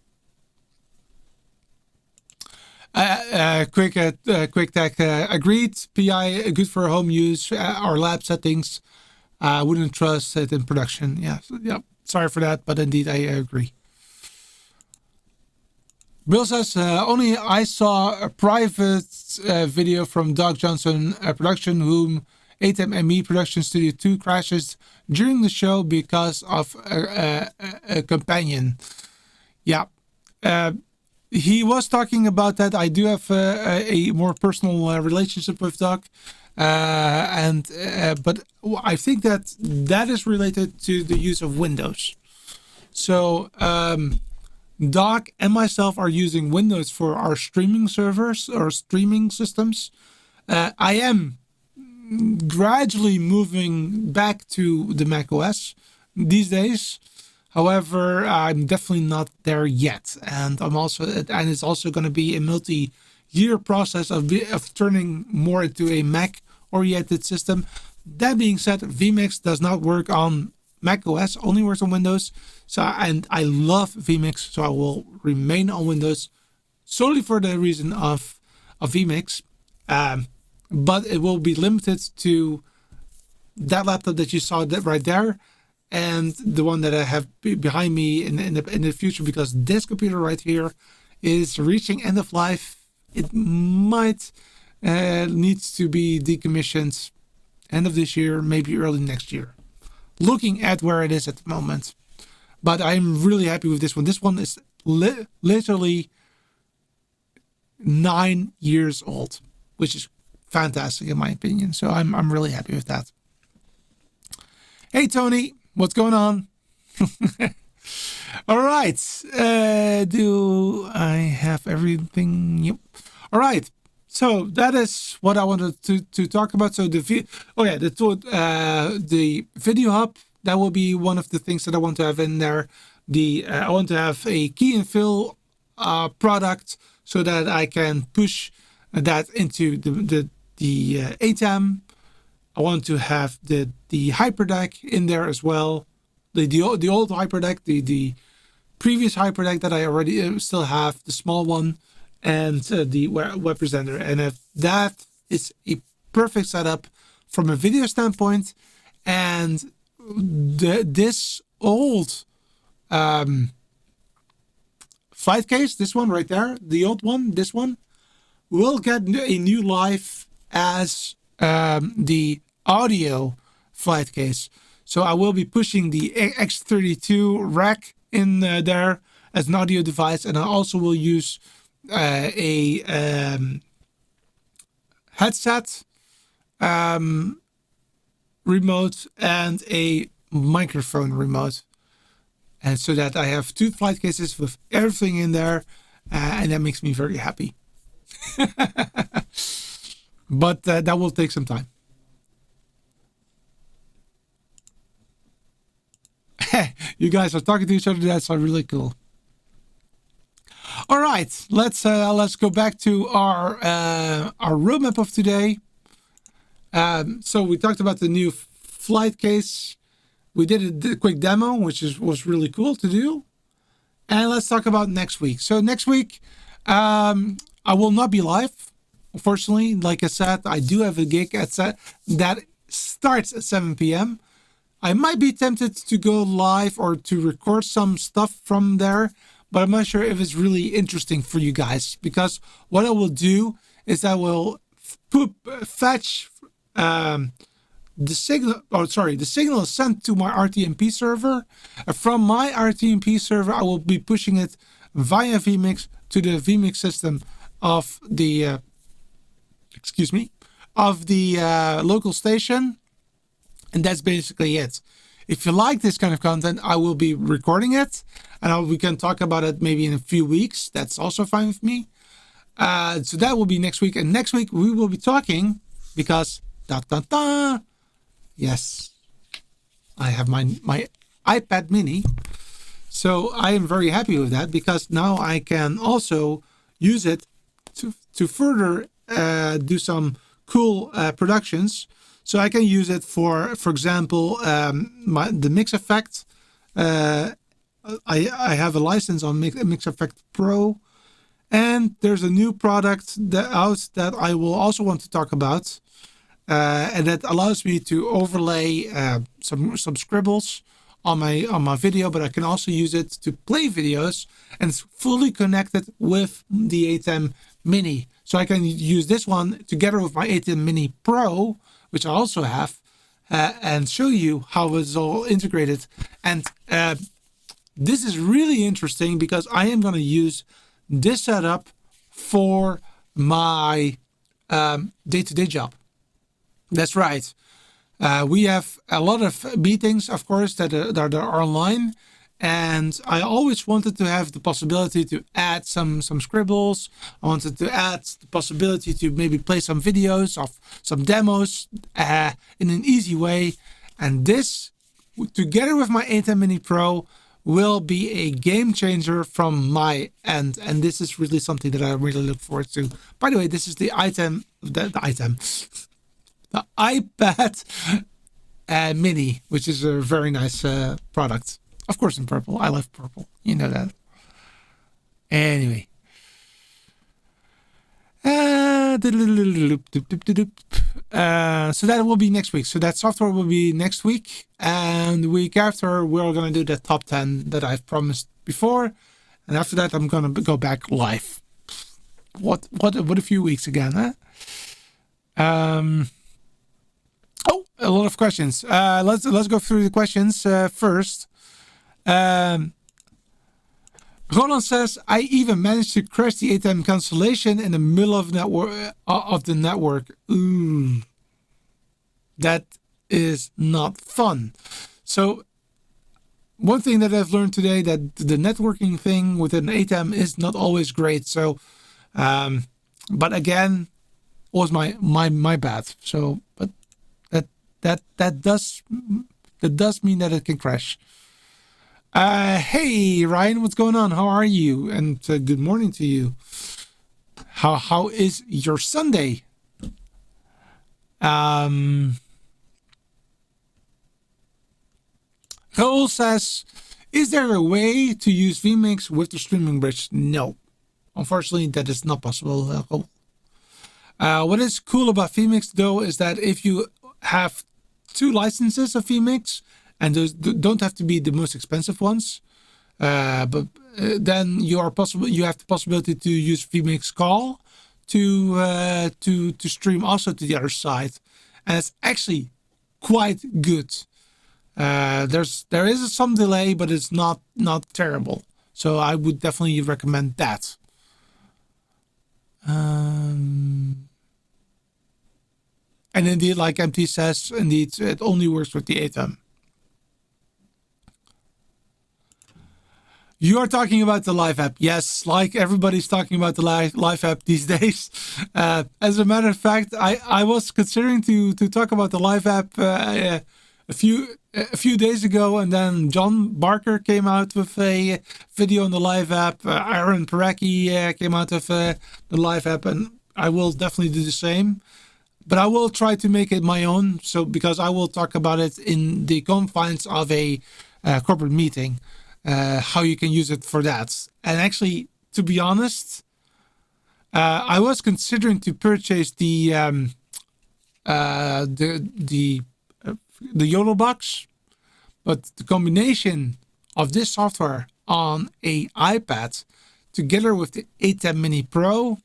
Quick Tech agreed. PI good for home use or lab settings. I wouldn't trust it in production. Yeah, sorry for that, but indeed I agree. Bill says, only I saw a private video from Doug Johnson production, whom ATEM ME Production Studio 2 crashes during the show because of a companion. Yeah. He was talking about that. I do have a more personal relationship with Doug. But I think that is related to the use of Windows. So Doc and myself are using Windows for our streaming servers or streaming systems. I am gradually moving back to the Mac OS these days. However, I'm definitely not there yet, and it's also going to be a multi-year process of turning more into a Mac-oriented system. That being said, vMix does not work on Mac OS, only works on Windows. And I love vMix, so I will remain on Windows solely for the reason of vMix. But it will be limited to that laptop that you saw that right there, and the one that I have behind me in the future, because this computer right here is reaching end of life. It might needs to be decommissioned end of this year, maybe early next year. Looking at where it is at the moment. But I'm really happy with this one. This one is literally 9 years old, which is fantastic in my opinion. So I'm really happy with that. Hey Tony, what's going on? All right. Do I have everything? Yep. All right. So that is what I wanted to talk about. So the video hub, that will be one of the things that I want to have in there. I want to have a key and fill product so that I can push that into the ATEM. I want to have the hyperdeck in there as well. The old hyperdeck, the previous hyperdeck that I already still have, the small one, and the WebPresenter. And if that is a perfect setup from a video standpoint, and this old flight case, this one right there, the old one, this one, will get a new life as the audio flight case. So I will be pushing the X32 rack in there as an audio device, and I also will use a headset remote and a microphone remote, and so that I have 2 flight cases with everything in there, and that makes me very happy. But that will take some time. You guys are talking to each other. That's really cool. All right, let's go back to our roadmap of today. So we talked about the new flight case. We did a quick demo, which was really cool to do. And let's talk about next week. So next week, I will not be live. Unfortunately, like I said, I do have a gig that starts at 7 p.m. I might be tempted to go live or to record some stuff from there, but I'm not sure if it's really interesting for you guys, because what I will do is I will fetch the signal. The signal is sent to my RTMP server. From my RTMP server, I will be pushing it via vMix to the vMix system of the local station. And that's basically it. If you like this kind of content, I will be recording it, and we can talk about it maybe in a few weeks. That's also fine with me. So that will be next week. And next week we will be talking, because yes, I have my iPad Mini. So I am very happy with that, because now I can also use it to further do some cool productions. So I can use it for example, the Mix Effect. I have a license on Mix Effect Pro, and there's a new product that I will also want to talk about, and that allows me to overlay some scribbles on my video, but I can also use it to play videos, and it's fully connected with the ATEM Mini. So I can use this one together with my ATEM Mini Pro, which I also have, and show you how it's all integrated. And this is really interesting, because I am going to use this setup for my day-to-day job. That's right. We have a lot of meetings, of course, that are online. And I always wanted to have the possibility to add some scribbles. I wanted to add the possibility to maybe play some videos of some demos in an easy way. And this, together with my ATEM Mini Pro, will be a game changer from my end. And this is really something that I really look forward to. By the way, this is the the iPad Mini, which is a very nice product. Of course, in purple. I love purple. You know that. Anyway. So that will be next week. So that software will be next week, and the week after we're gonna do the top 10 that I've promised before, and after that I'm gonna go back live. What a few weeks again, huh? Oh, a lot of questions. Let's go through the questions first. Roland says, I even managed to crash the ATEM cancellation in the middle of the network. Ooh, that is not fun. So one thing that I've learned today, that the networking thing with an ATEM is not always great. So, but again, it was my bad. So, but that does mean that it can crash. Hey Ryan, what's going on? How are you? And good morning to you. How is your Sunday? Raoul says, is there a way to use vMix with the streaming bridge? No, unfortunately that is not possible. What is cool about vMix though is that if you have 2 licenses of vMix, and those don't have to be the most expensive ones, but then you have the possibility to use vMix call to stream also to the other side, and it's actually quite good. There is some delay, but it's not terrible. So I would definitely recommend that. And indeed, like MT says, indeed it only works with the ATEM. You are talking about the live app. Yes, like everybody's talking about the live app these days. As a matter of fact, I was considering to talk about the live app a few days ago, and then John Barker came out with a video on the live app. Aaron Paraki came out with the live app, and I will definitely do the same. But I will try to make it my own. So because I will talk about it in the confines of a corporate meeting. How you can use it for that. And actually, to be honest, I was considering to purchase the YOLO box, but the combination of this software on a iPad together with the ATEM Mini Pro,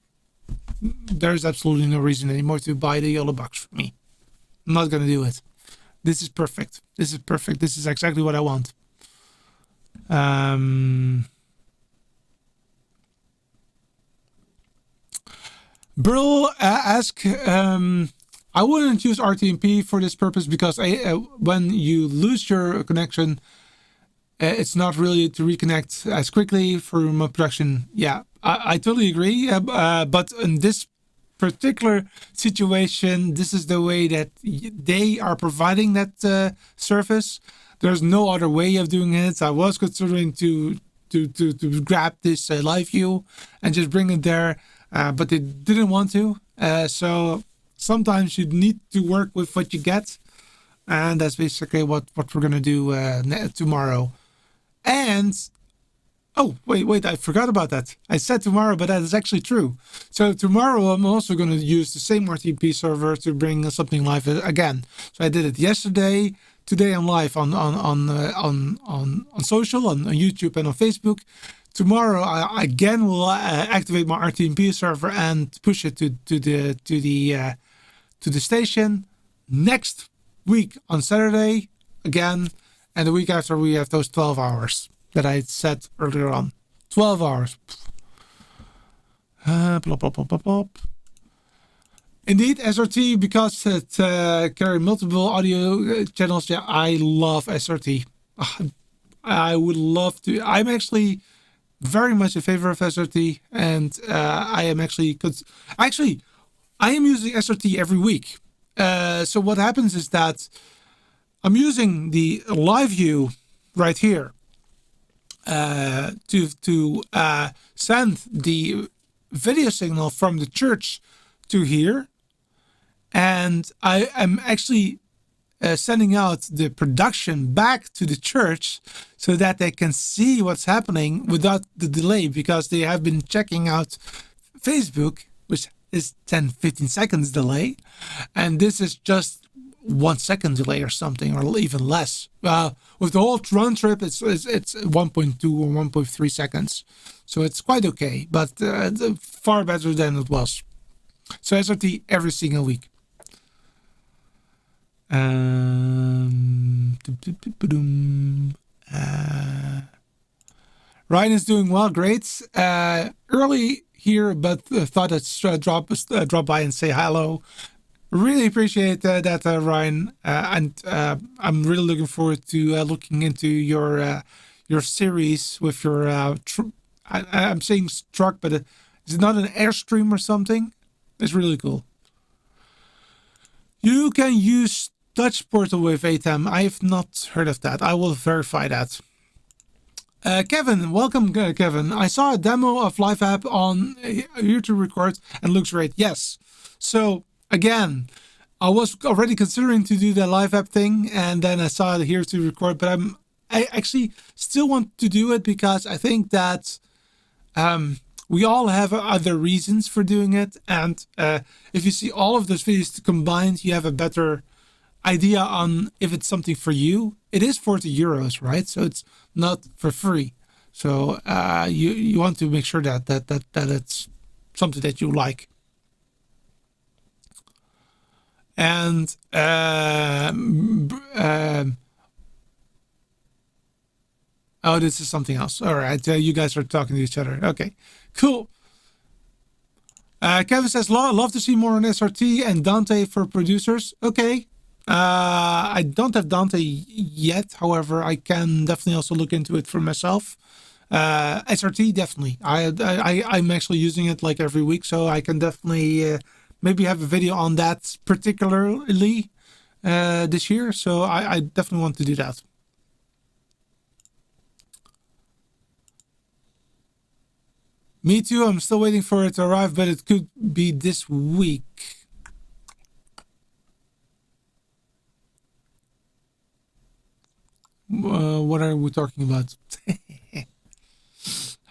there's absolutely no reason anymore to buy the YOLO box for me. I'm not gonna do it. This is perfect. This is perfect. This is exactly what I want. Brill ask, I wouldn't use RTMP for this purpose because when you lose your connection, it's not really to reconnect as quickly for remote production. Yeah, I totally agree. But in this particular situation, this is the way that they are providing that service. There's no other way of doing it. I was considering to grab this live view and just bring it there, but they didn't want to. So sometimes you need to work with what you get, and that's basically what we're gonna do tomorrow. And oh wait, I forgot about that. I said tomorrow, but that is actually true. So tomorrow I'm also gonna use the same RTP server to bring something live again. So I did it yesterday. Today I'm live on social, on YouTube and on Facebook. Tomorrow I again will activate my RTMP server and push it to the station. Next week on Saturday again, and the week after we have those 12 hours that I said earlier on. 12 hours. Plop, plop, plop, plop, plop. Indeed, SRT, because it carry multiple audio channels. Yeah, I love SRT. I would love to. I'm actually very much in favor of SRT, and I am actually I am using SRT every week. So what happens is that I'm using the live view right here to send the video signal from the church to here. And I am actually sending out the production back to the church so that they can see what's happening without the delay, because they have been checking out Facebook, which is 10-15 seconds delay, and this is just 1 second delay or something, or even less. With the whole run trip, it's 1.2 or 1.3 seconds, so it's quite okay, but far better than it was. So SRT every single week. Ryan is doing well, great. Early here, but thought I'd drop by and say hello. Really appreciate that, Ryan, and I'm really looking forward to looking into your series with your. I'm saying truck, but is it not an Airstream or something? It's really cool. You can use Touch Portal with ATEM. I have not heard of that. I will verify that. Kevin, welcome, Kevin. I saw a demo of Live App on YouTube Record and looks great. Yes. So again, I was already considering to do the Live App thing, and then I saw it here to record. But I actually still want to do it because I think that we all have other reasons for doing it, and if you see all of those videos combined, you have a better idea on if it's something for you. It is 40 euros, right? So it's not for free. So you want to make sure that it's something that you like. And oh, this is something else. All right, you guys are talking to each other. Okay, cool. Kevin says, love to see more on SRT and Dante for producers. Okay. I don't have Dante yet. However, I can definitely also look into it for myself. SRT, definitely. I'm actually using it like every week, so I can definitely maybe have a video on that particularly this year. So I definitely want to do that. Me too. I'm still waiting for it to arrive, but it could be this week. What are we talking about?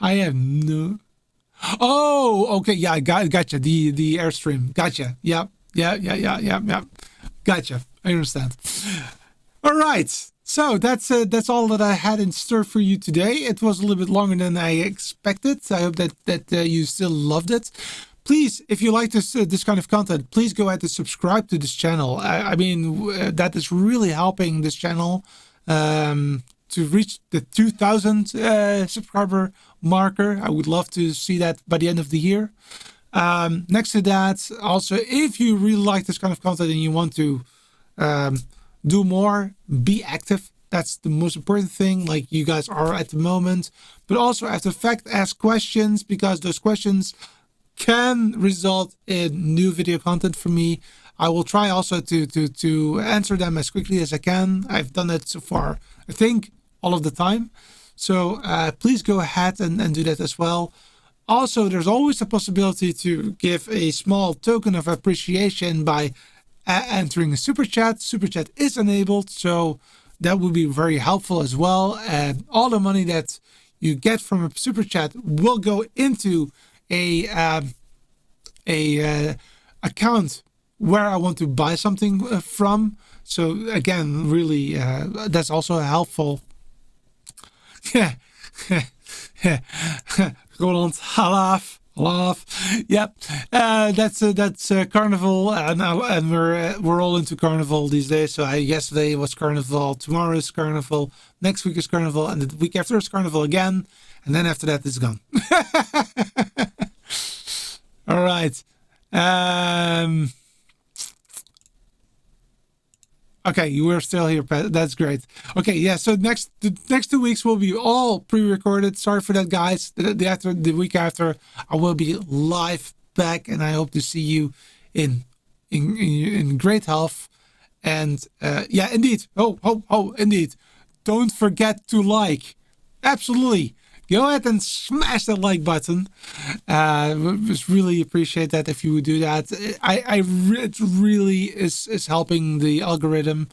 I have no. Oh, okay. Yeah, I gotcha. The Airstream. Gotcha. Yeah. Gotcha. I understand. All right. So that's all that I had in store for you today. It was a little bit longer than I expected. I hope that you still loved it. Please, if you like this kind of content, please go ahead and subscribe to this channel. I mean, that is really helping this channel to reach the 2,000 subscriber marker. I would love to see that by the end of the year. Next to that, also, if you really like this kind of content and you want to do more, be active. That's the most important thing, like you guys are at the moment. But also, after the fact, ask questions, because those questions can result in new video content for me. I will try also to answer them as quickly as I can. I've done it so far, I think, all of the time. So please go ahead and do that as well. Also, there's always a possibility to give a small token of appreciation by entering a super chat. Super chat is enabled, so that would be very helpful as well. And all the money that you get from a super chat will go into a account where I want to buy something from. So again, really, that's also helpful. Yeah. Roland, halaf. Yep. That's Carnival, and we're all into Carnival these days. So yesterday was Carnival, tomorrow is Carnival, next week is Carnival, and the week after is Carnival again, and then after that it's gone. All right. Okay, you were still here, Pat. That's great. Okay, yeah. So the next 2 weeks will be all pre-recorded. Sorry for that, guys. The week after, I will be live back, and I hope to see you in great health. And yeah, indeed. Oh, indeed. Don't forget to like. Absolutely. Go ahead and smash that like button. Just really appreciate that if you would do that. It really is helping the algorithm.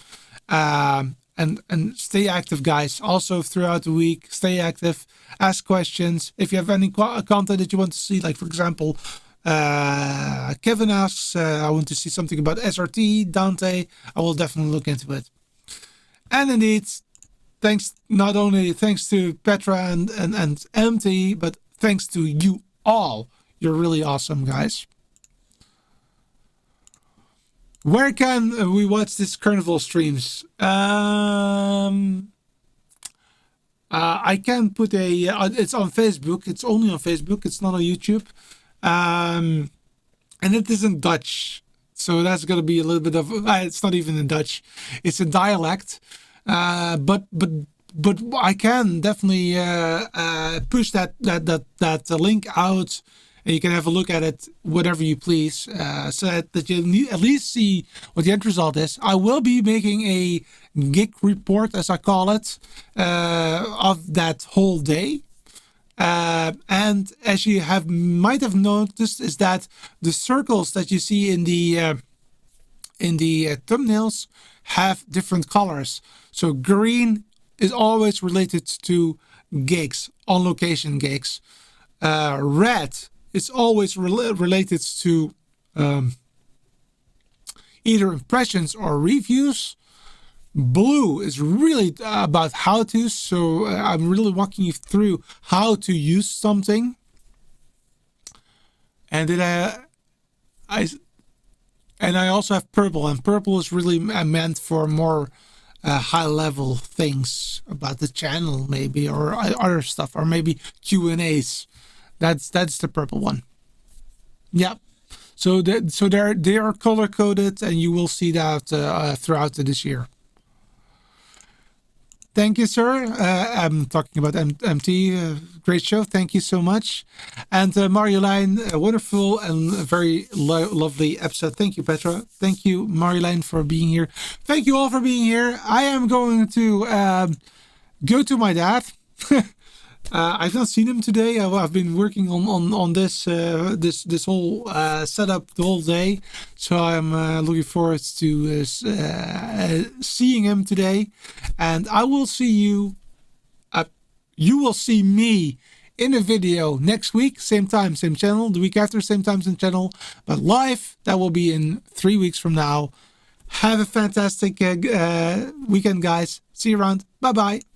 And stay active, guys. Also throughout the week, stay active. Ask questions. If you have any content that you want to see, like for example, Kevin asks, I want to see something about SRT, Dante. I will definitely look into it. And indeed, not only thanks to Petra and MT, but thanks to you all. You're really awesome, guys. Where can we watch this carnival streams? I can put it's on Facebook. It's only on Facebook. It's not on YouTube. And it is in Dutch. So that's going to be a little bit of, it's not even in Dutch. It's a dialect. But I can definitely push that link out, and you can have a look at it, whatever you please, so that you at least see what the end result is. I will be making a gig report, as I call it, of that whole day. And as you might have noticed, is that the circles that you see in the thumbnails have different colors. So green is always related to gigs, on location gigs. Red is always related to either impressions or reviews. Blue is really about how-tos, so I'm really walking you through how to use something. And then I also have purple, and purple is really meant for more high-level things about the channel, maybe, or other stuff, or maybe Q&As. That's the purple one. Yeah. So they are color-coded, and you will see that throughout this year. Thank you, sir. I'm talking about MT. Great show. Thank you so much. And Marjolein, a wonderful and very lovely episode. Thank you, Petra. Thank you, Marjolein, for being here. Thank you all for being here. I am going to go to my dad. I've not seen him today. I've been working on this this whole setup the whole day, so I'm looking forward to seeing him today. And I will see you. You will see me in a video next week, same time, same channel. The week after, same time, same channel. But live, that will be in 3 weeks from now. Have a fantastic weekend, guys. See you around. Bye bye.